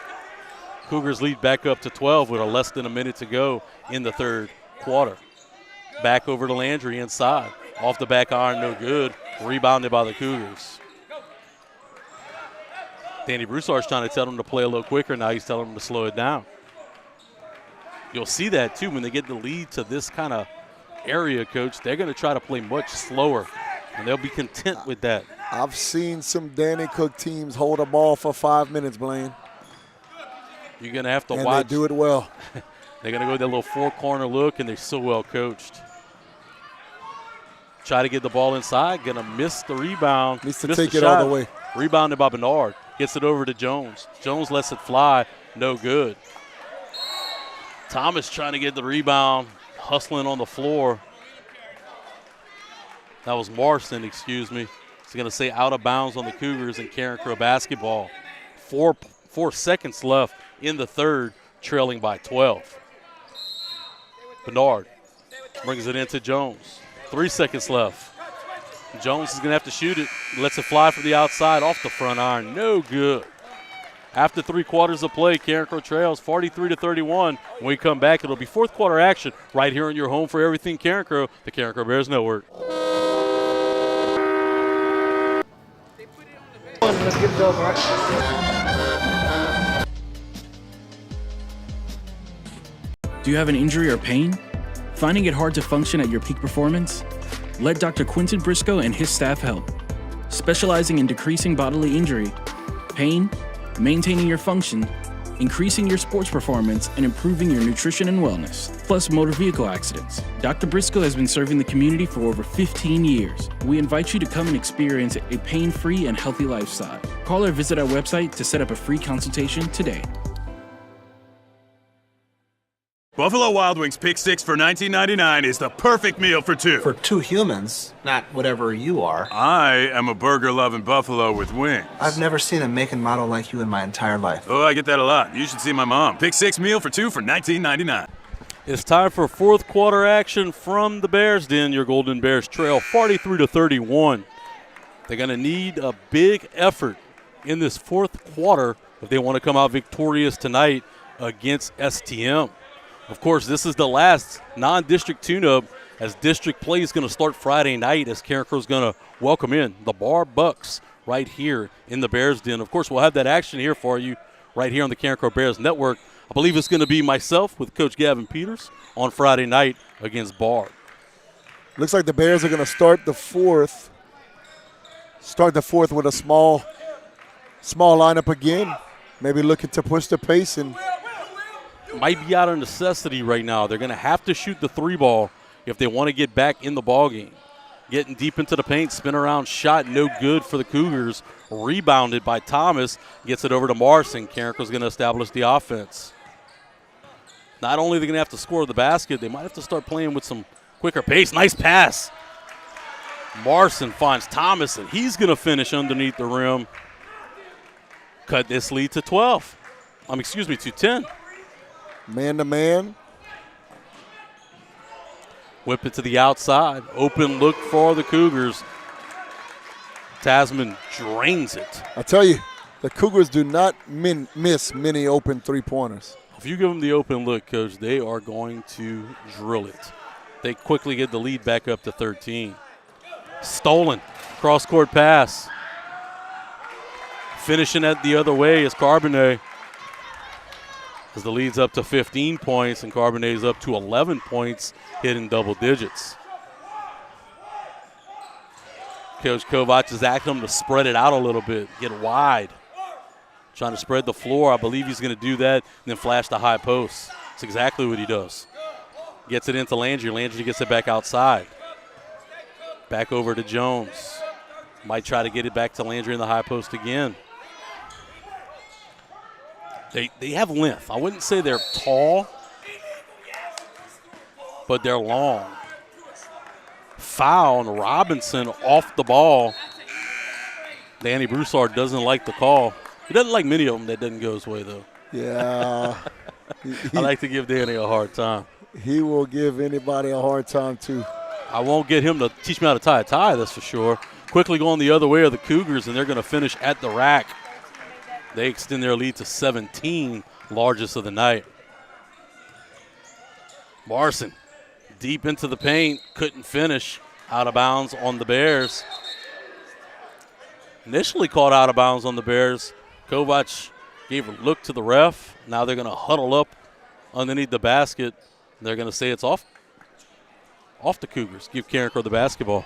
Cougars lead back up to 12 with less than a minute to go in the third quarter. Back over to Landry inside. Off the back iron, no good. Rebounded by the Cougars. Danny Broussard's trying to tell them to play a little quicker. Now he's telling them to slow it down. You'll see that, too, when they get the lead to this kind of area, Coach. They're going to try to play much slower, and they'll be content with that. I've seen some Danny Cook teams hold a ball for 5 minutes, Blaine. You're going to have to and watch. They do it well. They're going to go with that little 4-corner look, and they're so well coached. Try to get the ball inside. Going to miss the rebound. Needs to take it all the way. Rebounded by Bernard. Gets it over to Jones. Jones lets it fly. No good. Thomas trying to get the rebound. Hustling on the floor. That was Marston, excuse me. He's going to say out of bounds on the Cougars and Carencro basketball. 4 seconds left in the third, trailing by 12. Bernard brings it into Jones. 3 seconds left. Jones is going to have to shoot it. Lets it fly from the outside off the front iron. No good. After 3 quarters of play, Carencro trails 43-31. When we come back, it'll be fourth quarter action right here on your home for everything Carencro, the Carencro Bears Network. let's get it over, right? Do you have an injury or pain? Finding it hard to function at your peak performance? Let Dr. Quinton Briscoe and his staff help. Specializing in decreasing bodily injury, pain, maintaining your function, increasing your sports performance, and improving your nutrition and wellness, plus motor vehicle accidents. Dr. Briscoe has been serving the community for over 15 years. We invite you to come and experience a pain-free and healthy lifestyle. Call or visit our website to set up a free consultation today. Buffalo Wild Wings Pick 6 for $19.99 is the perfect meal for two. For two humans, not whatever you are. I am a burger-loving buffalo with wings. I've never seen a make and model like you in my entire life. Oh, I get that a lot. You should see my mom. Pick 6 meal for two for $19.99. It's time for fourth quarter action from the Bears Den. Your Golden Bears trail 43-31. They're going to need a big effort in this fourth quarter if they want to come out victorious tonight against STM. Of course, this is the last non-district tune-up as district play is going to start Friday night as Carencro is going to welcome in the Bar Bucks right here in the Bears Den. Of course, we'll have that action here for you right here on the Carencro Bears Network. I believe it's going to be myself with Coach Gavin Peters on Friday night against Bar. Looks like the Bears are going to start the fourth with a small lineup again. Maybe looking to push the pace and might be out of necessity right now. They're going to have to shoot the three ball if they want to get back in the ball game. Getting deep into the paint, spin around shot, no good for the Cougars. Rebounded by Thomas, gets it over to Marson. Carencro's going to establish the offense. Not only are they going to have to score the basket, they might have to start playing with some quicker pace. Nice pass. Marson finds Thomas, and he's going to finish underneath the rim. Cut this lead to 12. To 10. Man-to-man. Whip it to the outside. Open look for the Cougars. Tasman drains it. I tell you, the Cougars do not miss many open three-pointers. If you give them the open look, Coach, they are going to drill it. They quickly get the lead back up to 13. Stolen. Cross-court pass. Finishing it the other way is Carbonet. As the lead's up to 15 points and Carbonet's up to 11 points, hitting double digits. Coach Kovac is asking them to spread it out a little bit, get wide. Trying to spread the floor. I believe he's going to do that and then flash the high post. That's exactly what he does. Gets it into Landry. Landry gets it back outside. Back over to Jones. Might try to get it back to Landry in the high post again. They have length. I wouldn't say they're tall, but they're long. Foul on Robinson off the ball. Danny Broussard doesn't like the call. He doesn't like many of them that doesn't go his way, though. Yeah. I like to give Danny a hard time. He will give anybody a hard time, too. I won't get him to teach me how to tie a tie, that's for sure. Quickly going the other way are the Cougars, and they're going to finish at the rack. They extend their lead to 17, largest of the night. Marson deep into the paint, couldn't finish. Out of bounds on the Bears. Initially called out of bounds on the Bears. Kovac gave a look to the ref. Now they're going to huddle up underneath the basket. They're going to say it's off the Cougars. Give Carencro the basketball.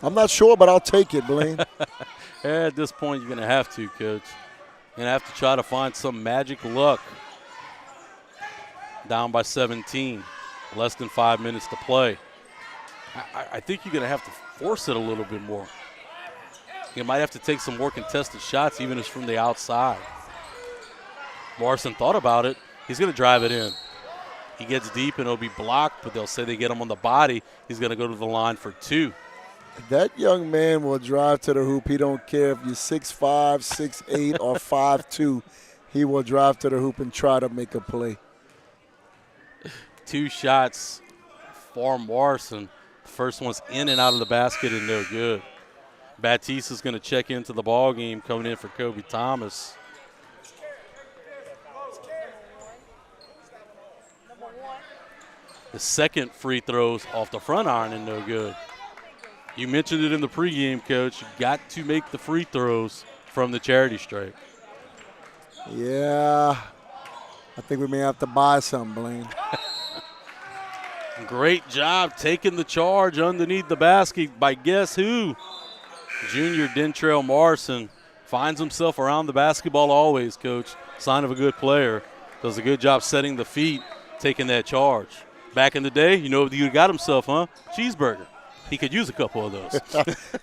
I'm not sure, but I'll take it, Blaine. At this point, you're going to have to, Coach. You're going to have to try to find some magic luck. Down by 17. Less than 5 minutes to play. I think you're going to have to force it a little bit more. You might have to take some more contested shots, even if it's from the outside. Morrison thought about it. He's going to drive it in. He gets deep and it'll be blocked, but they'll say they get him on the body. He's going to go to the line for two. That young man will drive to the hoop. He don't care if you're 6'5", 6'8", or 5'2". He will drive to the hoop and try to make a play. 2 shots for Morrison. First one's in and out of the basket and no good. Batiste is going to check into the ball game, coming in for Kobe Thomas. The second free throws off the front iron and no good. You mentioned it in the pregame, Coach. You got to make the free throws from the charity stripe. Yeah, I think we may have to buy some, Blaine. Great job taking the charge underneath the basket by guess who? Junior Dentrell Morrison finds himself around the basketball always, Coach. Sign of a good player. Does a good job setting the feet, taking that charge. Back in the day, you know, he got himself, cheeseburger. He could use a couple of those.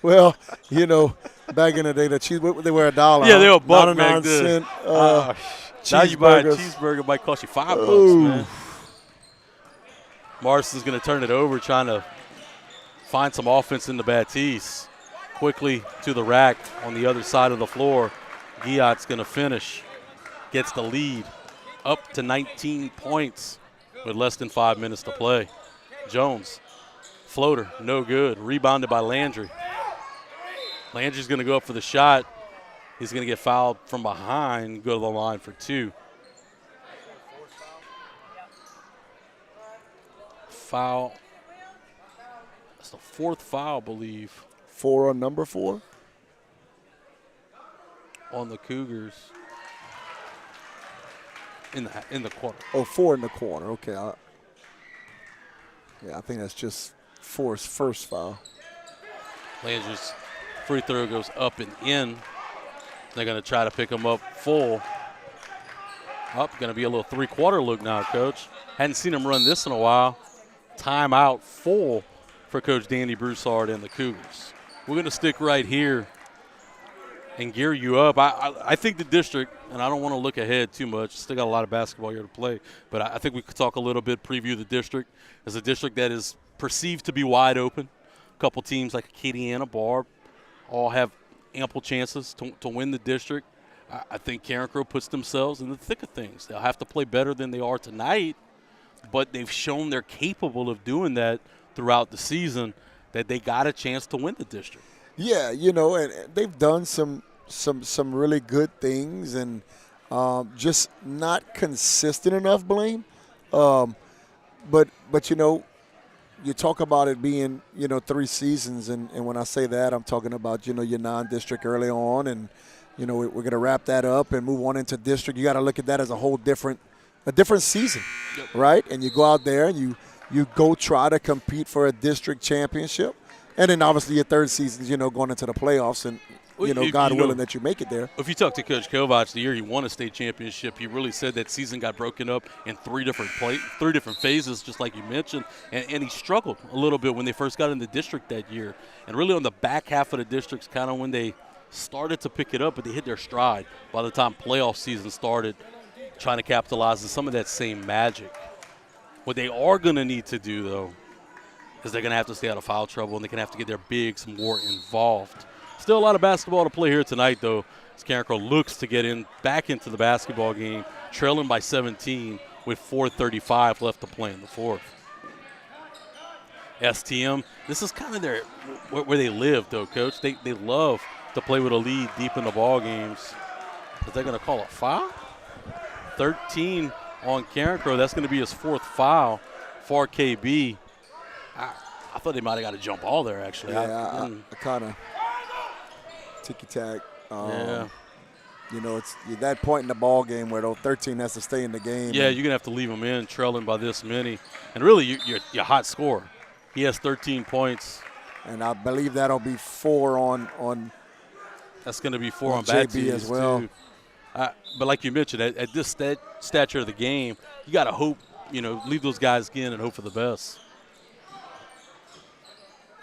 Well, you know, back in the day, they were $1. Yeah, they were $1 back then. Now you buy a cheeseburger, might cost you $5, man. Morrison's going to turn it over, trying to find some offense in the Baptiste. Quickly to the rack on the other side of the floor. Guillot's going to finish. Gets the lead up to 19 points with less than 5 minutes to play. Jones, floater, no good. Rebounded by Landry. Landry's going to go up for the shot. He's going to get fouled from behind, go to the line for 2. Foul. That's the 4th foul, I believe. 4 on number 4? On the Cougars. In the corner. Oh, 4 in the corner. Okay. I think that's just 4's first foul. Landry's free throw goes up and in. They're going to try to pick him up full. Going to be a little 3-quarter look now, Coach. Hadn't seen him run this in a while. Timeout full for Coach Danny Broussard and the Cougars. We're going to stick right here and gear you up. I think the district, and I don't want to look ahead too much, still got a lot of basketball here to play, but I think we could talk a little bit, preview the district as a district that is perceived to be wide open. A couple teams like Acadiana, Barb, all have ample chances to win the district. I think Carencro puts themselves in the thick of things. They'll have to play better than they are tonight, but they've shown they're capable of doing that throughout the season, that they got a chance to win the district. Yeah, you know, and they've done some really good things, and just not consistent enough, Blaine. But you know, you talk about it being, you know, 3 seasons, and when I say that, I'm talking about, you know, your non-district early on, and you know, we're going to wrap that up and move on into district. You got to look at that as a whole different season, right? And you go out there and you go try to compete for a district championship. And then obviously your 3rd season, you know, going into the playoffs, and, you know, God willing that you make it there. If you talk to Coach Kovac the year he won a state championship, he really said that season got broken up in 3 different phases, just like you mentioned. And he struggled a little bit when they first got in the district that year. And really on the back half of the district's kind of when they started to pick it up, but they hit their stride by the time playoff season started, trying to capitalize on some of that same magic. What they are going to need to do, though, is they're going to have to stay out of foul trouble, and they're going to have to get their bigs more involved. Still a lot of basketball to play here tonight, though, as Carencro looks to get back into the basketball game, trailing by 17 with 4:35 left to play in the 4th. STM, this is kind of where they live, though, Coach. They love to play with a lead deep in the ball games. Is they going to call a foul? 13 on Carencro. That's going to be his 4th foul for KB. I thought they might have got a jump ball there, actually. Yeah, I kind of ticky-tack. Yeah. You know, it's that point in the ball game where 13 has to stay in the game. Yeah, you're going to have to leave him in, trailing by this many. And really, you're hot scorer. He has 13 points. And I believe that'll be 4 on that's going to be 4 on JB as well. Too. But like you mentioned, at this stature of the game, you got to hope, you know, leave those guys in and hope for the best.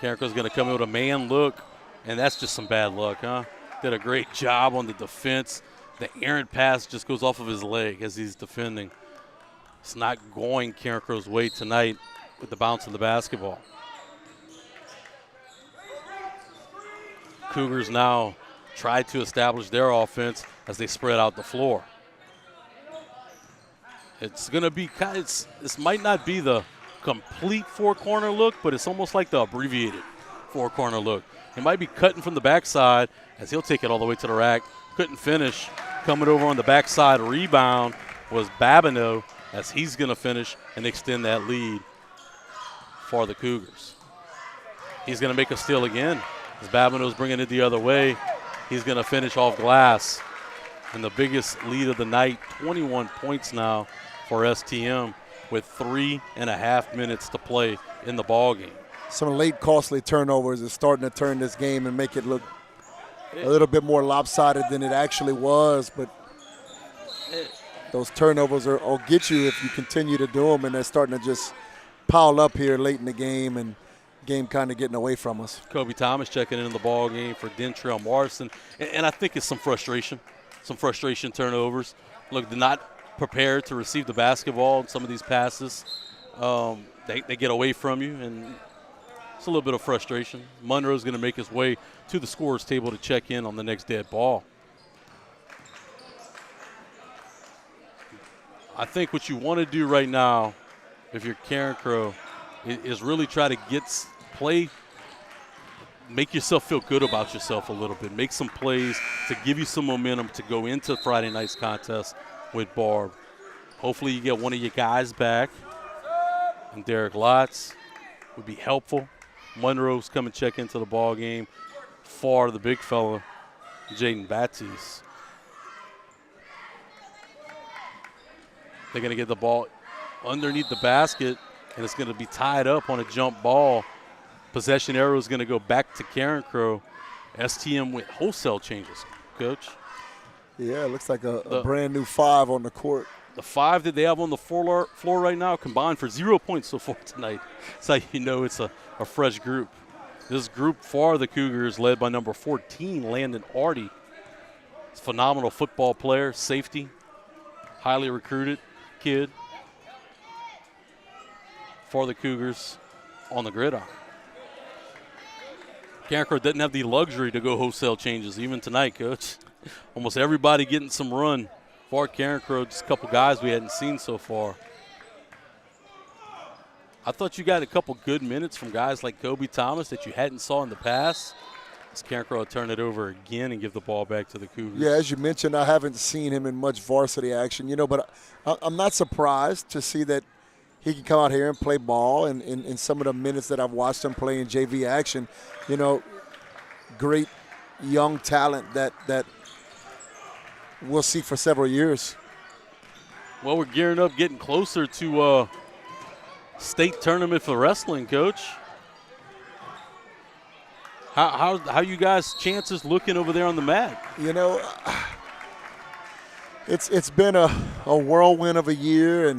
Carencro's going to come in with a man look, and that's just some bad luck, huh? Did a great job on the defense. The errant pass just goes off of his leg as he's defending. It's not going Carencro's way tonight with the bounce of the basketball. Cougars now try to establish their offense as they spread out the floor. It's going to be this might not be the complete 4-corner look, but it's almost like the abbreviated 4-corner look. He might be cutting from the backside as he'll take it all the way to the rack. Couldn't finish. Coming over on the backside rebound was Babineau as he's going to finish and extend that lead for the Cougars. He's going to make a steal again. As Babineau's bringing it the other way, he's going to finish off glass. And the biggest lead of the night, 21 points now for STM with 3.5 minutes to play in the ball game. Some late costly turnovers is starting to turn this game and make it look a little bit more lopsided than it actually was, but those turnovers will get you if you continue to do them, and they're starting to just pile up here late in the game, and game kind of getting away from us. Kobe Thomas checking in the ball game for Dentrell Morrison, and I think it's some frustration turnovers. Look, they're not prepared to receive the basketball in some of these passes. They get away from you, and it's a little bit of frustration. Monroe's going to make his way to the scorer's table to check in on the next dead ball. I think what you want to do right now, if you're Carencro, is really try to make yourself feel good about yourself a little bit. Make some plays to give you some momentum to go into Friday night's contest with Barb. Hopefully you get one of your guys back, and Derek Lotz would be helpful. Monroe's come and check into the ball game for the big fella, Jaden Baptiste. They're going to get the ball underneath the basket, and it's going to be tied up on a jump ball. Possession arrow is going to go back to Carencro. STM with wholesale changes, Coach. Yeah, it looks like a brand new 5 on the court. The 5 that they have on the floor right now combined for 0 points so far tonight. That's how you know it's a fresh group. This group for the Cougars led by number 14, Landon Artie. He's a phenomenal football player, safety, highly recruited kid for the Cougars on the gridiron. Carencro doesn't have the luxury to go wholesale changes even tonight, Coach. Almost everybody getting some run for Carencro, just a couple guys we hadn't seen so far. I thought you got a couple good minutes from guys like Kobe Thomas that you hadn't saw in the past. As Carencro will turn it over again and give the ball back to the Cougars. Yeah, as you mentioned, I haven't seen him in much varsity action, but I'm not surprised to see that he can come out here and play ball. And in some of the minutes that I've watched him play in JV action, great young talent that we'll see for several years. Well, we're gearing up, getting closer to state tournament for wrestling, Coach. How you guys' chances looking over there on the mat? It's been a whirlwind of a year,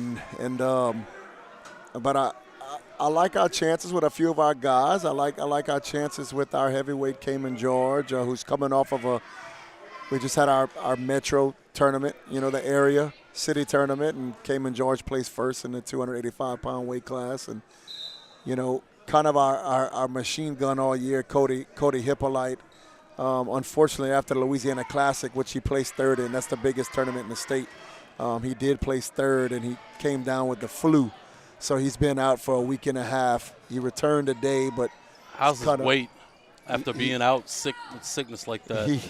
but I like our chances with a few of our guys. I like our chances with our heavyweight Cayman George, who's coming off of we just had our Metro tournament, the area city tournament, and Cayman George placed first in the 285-pound weight class. And, kind of our machine gun all year, Cody Hippolyte. Unfortunately, after the Louisiana Classic, which he placed third in, that's the biggest tournament in the state, he did place third, and he came down with the flu. So he's been out for a week and a half. He returned today, but how's his weight after being out with sickness like that?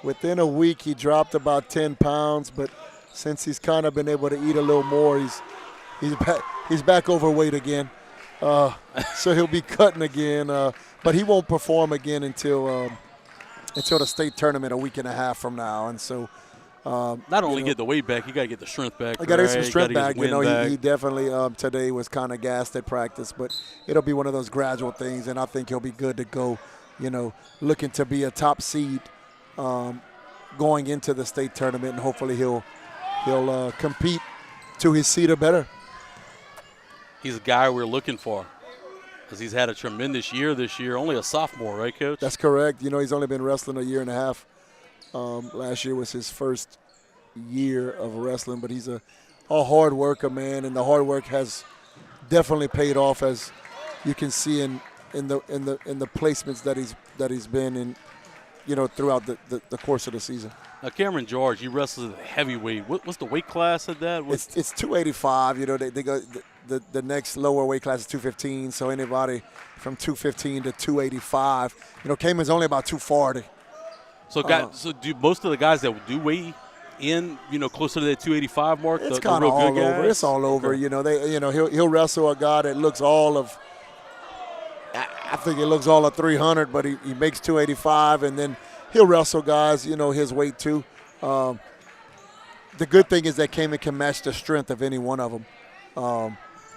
Within a week, he dropped about 10 pounds, but since he's kind of been able to eat a little more, he's back overweight again. So he'll be cutting again, but he won't perform again until the state tournament a week and a half from now. And so not only get the weight back, you got to get the strength back. I got to get some strength back. He definitely today was kind of gassed at practice, but it'll be one of those gradual things, and I think he'll be good to go, looking to be a top seed going into the state tournament, and hopefully he'll compete to his seed or better. He's a guy we're looking for because he's had a tremendous year this year. Only a sophomore, right, Coach? That's correct. He's only been wrestling a year and a half. Last year was his first year of wrestling, but he's a hard worker, man, and the hard work has definitely paid off, as you can see in the placements that he's been in, throughout the course of the season. Now, Cameron George, he wrestles at heavyweight. What's the weight class at that? It's 285. They go the next lower weight class is 215. So anybody from 215 to 285. Cayman's only about 240. So, so do most of the guys that do weigh in, closer to that 285 mark? It's kind of all over. It's all over. Okay. He'll wrestle a guy that looks all of. I think he looks all at 300, but he makes 285, and then he'll wrestle guys, his weight too. The good thing is that Kamen can match the strength of any one of them.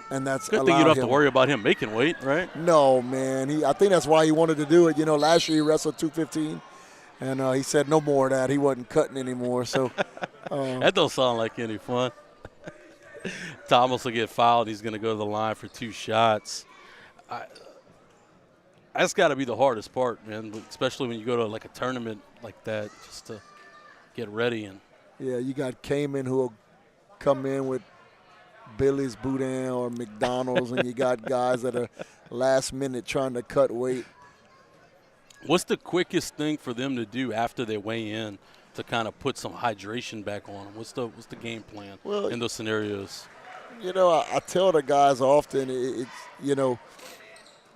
And that's good thing you don't have to worry about him making weight, right? No, man. I think that's why he wanted to do it. Last year he wrestled 215, and he said no more of that. He wasn't cutting anymore. So that don't sound like any fun. Thomas will get fouled. He's going to go to the line for 2 shots. That's got to be the hardest part, man, especially when you go to like a tournament like that, just to get ready. And yeah, you got Kamen who will come in with Billy's Boudin or McDonald's, and you got guys that are last minute trying to cut weight. What's the quickest thing for them to do after they weigh in to kind of put some hydration back on them? What's the game plan in those scenarios? I tell the guys often,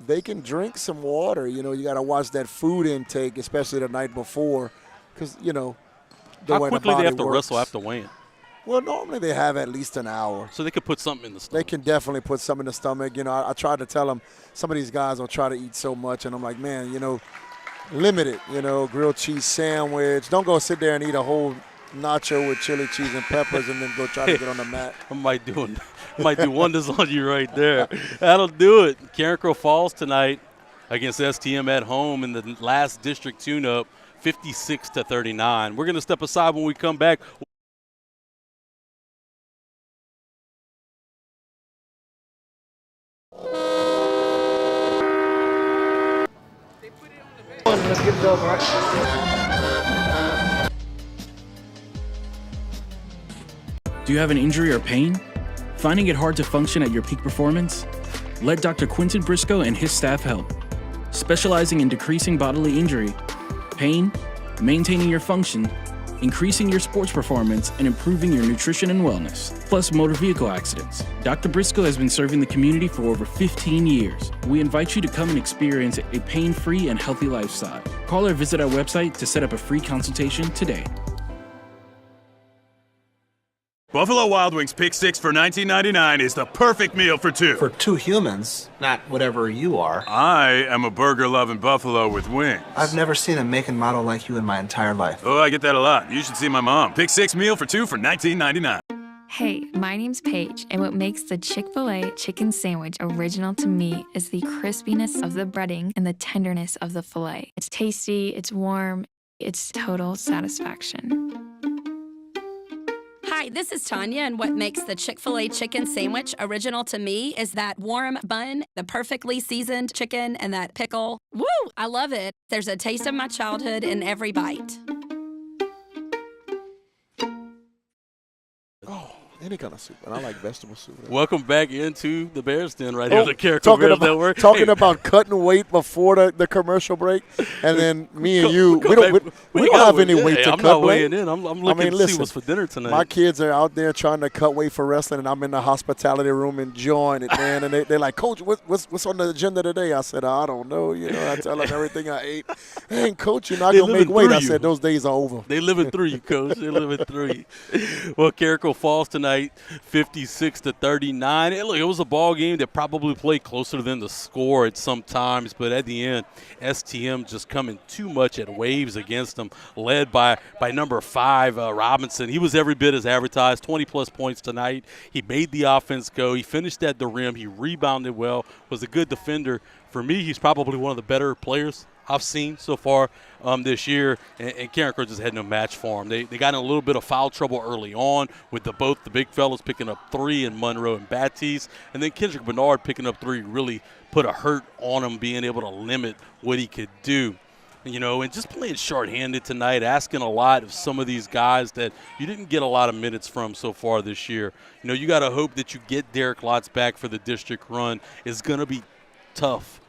they can drink some water. You got to watch that food intake, especially the night before, because, the How way quickly the body they have to works. wrestle after weighing? Well, normally they have at least an hour. So they could put something in the stomach. They can definitely put something in the stomach. I try to tell them, some of these guys will try to eat so much, and I'm like, man, limit it. Grilled cheese sandwich. Don't go sit there and eat a whole nacho with chili cheese and peppers and then go try to get on the mat. I might do wonders on you right there. That'll do it. Carencro falls tonight against STM at home in the last district tune-up, 56-39. We're going to step aside when we come back. Let's get it over, right? Do you have an injury or pain? Finding it hard to function at your peak performance? Let Dr. Quinton Briscoe and his staff help. Specializing in decreasing bodily injury, pain, maintaining your function, increasing your sports performance, and improving your nutrition and wellness, plus motor vehicle accidents. Dr. Briscoe has been serving the community for over 15 years. We invite you to come and experience a pain-free and healthy lifestyle. Call or visit our website to set up a free consultation today. Buffalo Wild Wings Pick 6 for $19.99 is the perfect meal for two. For 2 humans, not whatever you are. I am a burger-loving buffalo with wings. I've never seen a make and model like you in my entire life. Oh, I get that a lot. You should see my mom. Pick 6 meal for 2 for $19.99. Hey, my name's Paige, and what makes the Chick-fil-A chicken sandwich original to me is the crispiness of the breading and the tenderness of the filet. It's tasty, it's warm, it's total satisfaction. Hi, this is Tanya, and what makes the Chick-fil-A chicken sandwich original to me is that warm bun, the perfectly seasoned chicken, and that pickle. Woo! I love it. There's a taste of my childhood in every bite. Any kind of soup, and I like vegetable soup. Welcome back into the Bears Den right here on the Carencro Bears Network. Talking about cutting weight before the commercial break, and then me and you, we don't have any weight to cut. I'm not weighing in. I'm looking to see what's for dinner tonight. My kids are out there trying to cut weight for wrestling, and I'm in the hospitality room enjoying it, man. And they're like, Coach, what's on the agenda today? I said, I don't know. I tell them everything I ate. Hey, Coach, you're not going to make weight. I said, those days are over. They living through you, Coach. They living through you. Well, Carencro falls tonight, 56-39. Look, it was a ball game that probably played closer than the score at some times, but at the end, STM just coming too much at waves against them, led by number 5, Robinson. He was every bit as advertised, 20-plus points tonight. He made the offense go. He finished at the rim. He rebounded well, was a good defender. For me, he's probably one of the better players I've seen so far this year, and Carencro just had no match for him. They got in a little bit of foul trouble early on with both the big fellas picking up 3 in Monroe and Baptiste, and then Kendrick Bernard picking up 3 really put a hurt on him, being able to limit what he could do. And just playing shorthanded tonight, asking a lot of some of these guys that you didn't get a lot of minutes from so far this year. You got to hope that you get Derek Lotz back for the district run. It's going to be tough.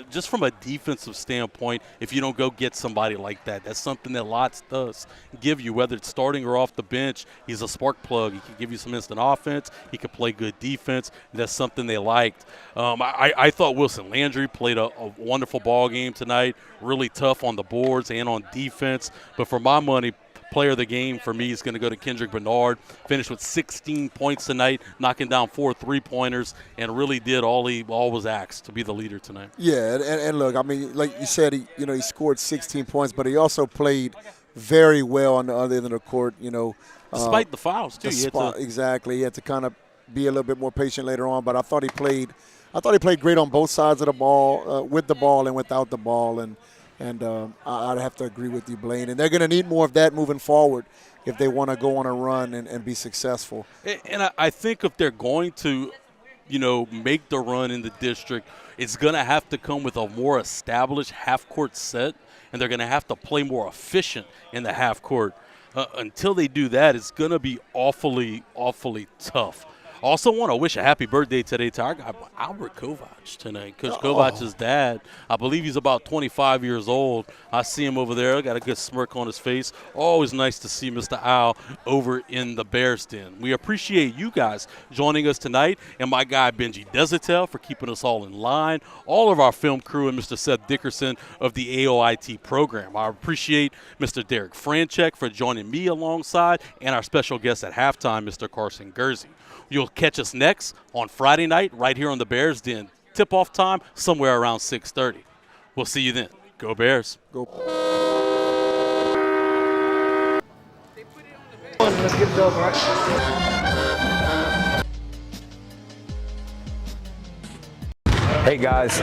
Just from a defensive standpoint, if you don't go get somebody like that, that's something that Lotz does give you, whether it's starting or off the bench. He's a spark plug. He can give you some instant offense. He can play good defense. That's something they liked. I thought Wilson Landry played a wonderful ball game tonight, really tough on the boards and on defense. But for my money, player of the game for me is going to go to Kendrick Bernard. Finished with 16 points tonight, knocking down 4 3-pointers, and really did all was asked to be the leader tonight. Yeah, and look, I mean, like you said, he scored 16 points, but he also played very well on the other end of the court. Despite the fouls too. Exactly, he had to kind of be a little bit more patient later on. But I thought he played great on both sides of the ball, with the ball and without the ball, and I'd have to agree with you, Blaine. And they're going to need more of that moving forward if they want to go on a run and be successful. And I think if they're going to, make the run in the district, it's going to have to come with a more established half-court set, and they're going to have to play more efficient in the half-court. Until they do that, it's going to be awfully, awfully tough. Also want to wish a happy birthday today to our guy Albert Kovac tonight. Coach Kovac's dad, I believe he's about 25 years old. I see him over there, got a good smirk on his face. Always nice to see Mr. Al over in the Bears Den. We appreciate you guys joining us tonight, and my guy Benji Desatel for keeping us all in line, all of our film crew, and Mr. Seth Dickerson of the AOIT program. I appreciate Mr. Derek Franchek for joining me alongside, and our special guest at halftime, Mr. Carson Gursey. You'll catch us next on Friday night right here on the Bears Den. Tip-off time somewhere around 6:30. We'll see you then. Go Bears. Go. Let's get it over, right? Hey guys,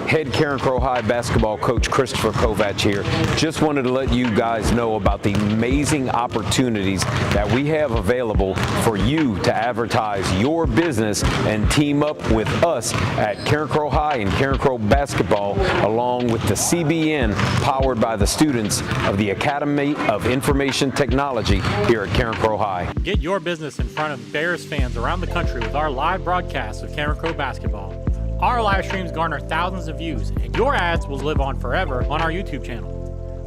head Carencro High basketball coach Christopher Kovac here. Just wanted to let you guys know about the amazing opportunities that we have available for you to advertise your business and team up with us at Carencro High and Carencro Basketball, along with the CBN, powered by the students of the Academy of Information Technology here at Carencro High. Get your business in front of Bears fans around the country with our live broadcast of Carencro Basketball. Our live streams garner thousands of views, and your ads will live on forever on our YouTube channel.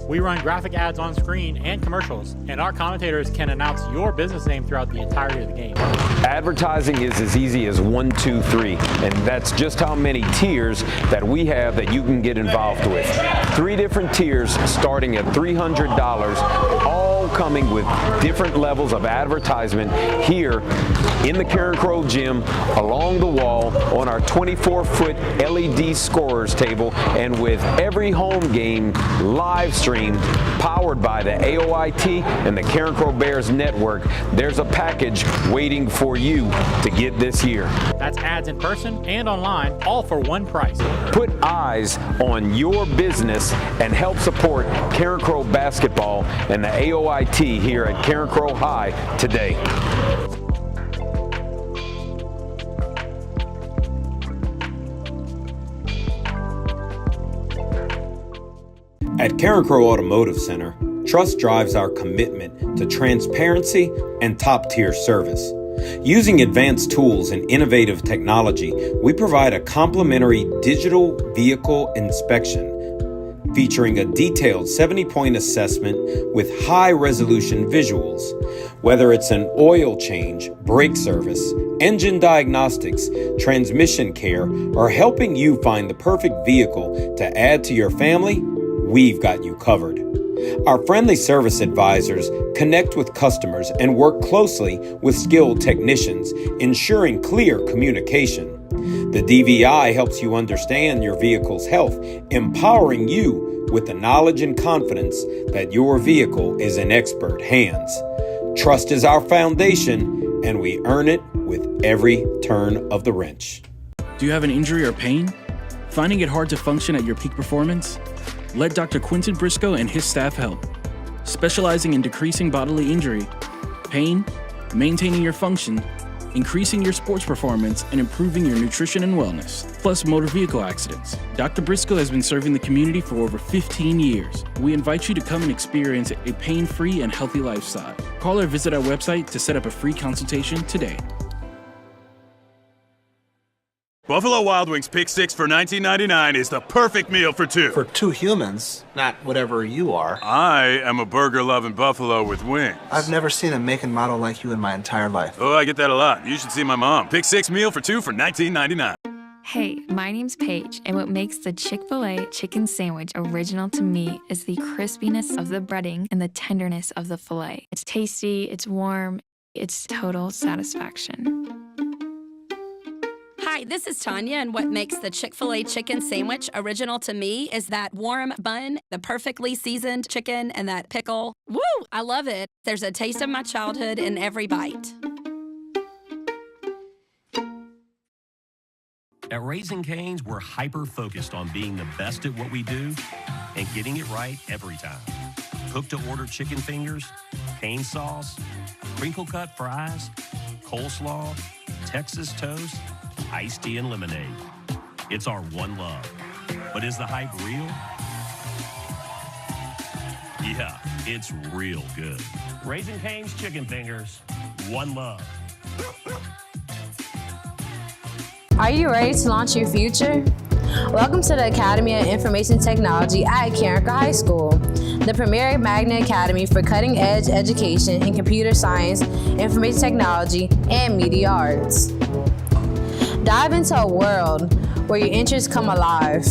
We run graphic ads on screen and commercials, and our commentators can announce your business name throughout the entirety of the game. Advertising is as easy as 1, 2, 3, and that's just how many tiers that we have that you can get involved with. 3 different tiers starting at $300, all coming with different levels of advertisement here in the Carencro gym, along the wall, on our 24-foot LED scorers table, and with every home game live stream powered by the AOIT and the Carencro Bears Network. There's a package waiting for you to get this year. That's ads in person and online, all for one price. Put eyes on your business and help support Carencro Basketball and the AOIT here at Carencro High today. At Carencro Automotive Center, trust drives our commitment to transparency and top-tier service. Using advanced tools and innovative technology, we provide a complimentary digital vehicle inspection featuring a detailed 70-point assessment with high-resolution visuals. Whether it's an oil change, brake service, engine diagnostics, transmission care, or helping you find the perfect vehicle to add to your family, we've got you covered. Our friendly service advisors connect with customers and work closely with skilled technicians, ensuring clear communication. The DVI helps you understand your vehicle's health, empowering you with the knowledge and confidence that your vehicle is in expert hands. Trust is our foundation, and we earn it with every turn of the wrench. Do you have an injury or pain? Finding it hard to function at your peak performance? Let Dr. Quinton Briscoe and his staff help. Specializing in decreasing bodily injury, pain, maintaining your function, increasing your sports performance, and improving your nutrition and wellness, plus motor vehicle accidents. Dr. Briscoe has been serving the community for over 15 years. We invite you to come and experience a pain-free and healthy lifestyle. Call or visit our website to set up a free consultation today. Buffalo Wild Wings Pick 6 for $19.99 is the perfect meal for 2. For 2 humans, not whatever you are. I am a burger-loving buffalo with wings. I've never seen a make and model like you in my entire life. Oh, I get that a lot. You should see my mom. Pick 6 meal for 2 for $19.99. Hey, my name's Paige, and what makes the Chick-fil-A chicken sandwich original to me is the crispiness of the breading and the tenderness of the filet. It's tasty, it's warm, it's total satisfaction. Hi, this is Tanya, and what makes the Chick-fil-A chicken sandwich original to me is that warm bun, the perfectly seasoned chicken, and that pickle. Woo! I love it. There's a taste of my childhood in every bite. At Raising Cane's, we're hyper-focused on being the best at what we do and getting it right every time. Cook-to-order chicken fingers, cane sauce, crinkle-cut fries, coleslaw, Texas toast, iced tea, and lemonade. It's our one love. But is the hype real? Yeah, it's real good. Raising Cane's chicken fingers, one love. Are you ready to launch your future? Welcome to the Academy of Information Technology at Carencro High School, the premier magnet academy for cutting-edge education in computer science, information technology, and media arts. Dive into a world where your interests come alive.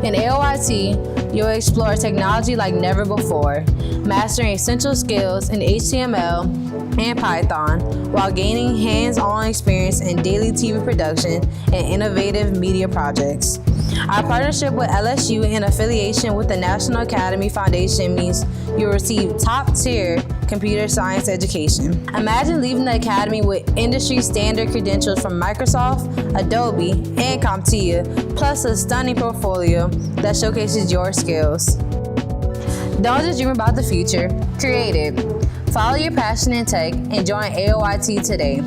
In AOIT, you'll explore technology like never before, mastering essential skills in HTML and Python while gaining hands-on experience in daily TV production and innovative media projects. Our partnership with LSU and affiliation with the National Academy Foundation means you'll receive top-tier computer science education. Imagine leaving the academy with industry-standard credentials from Microsoft, Adobe, and CompTIA, plus a stunning portfolio that showcases your skills. Don't just dream about the future, create it. Follow your passion in tech and join AOIT today.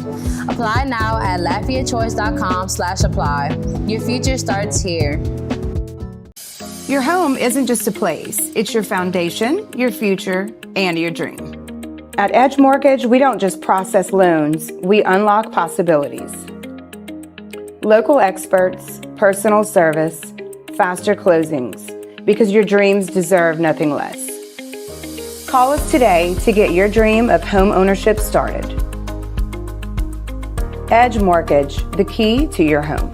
Apply now at LafayetteChoice.com/apply. Your future starts here. Your home isn't just a place. It's your foundation, your future, and your dream. At Edge Mortgage, we don't just process loans, we unlock possibilities. Local experts, personal service, faster closings, because your dreams deserve nothing less. Call us today to get your dream of home ownership started. Edge Mortgage, the key to your home.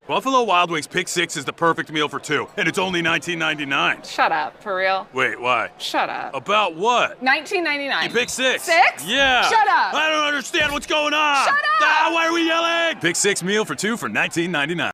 Buffalo Wild Wings Pick 6 is the perfect meal for two, and it's only $19.99. Shut up, for real? Wait, why? Shut up. About what? $19.99. You picked 6. 6? Yeah. Shut up. I don't understand what's going on. Shut up. Why are we yelling? Pick 6 meal for two for $19.99.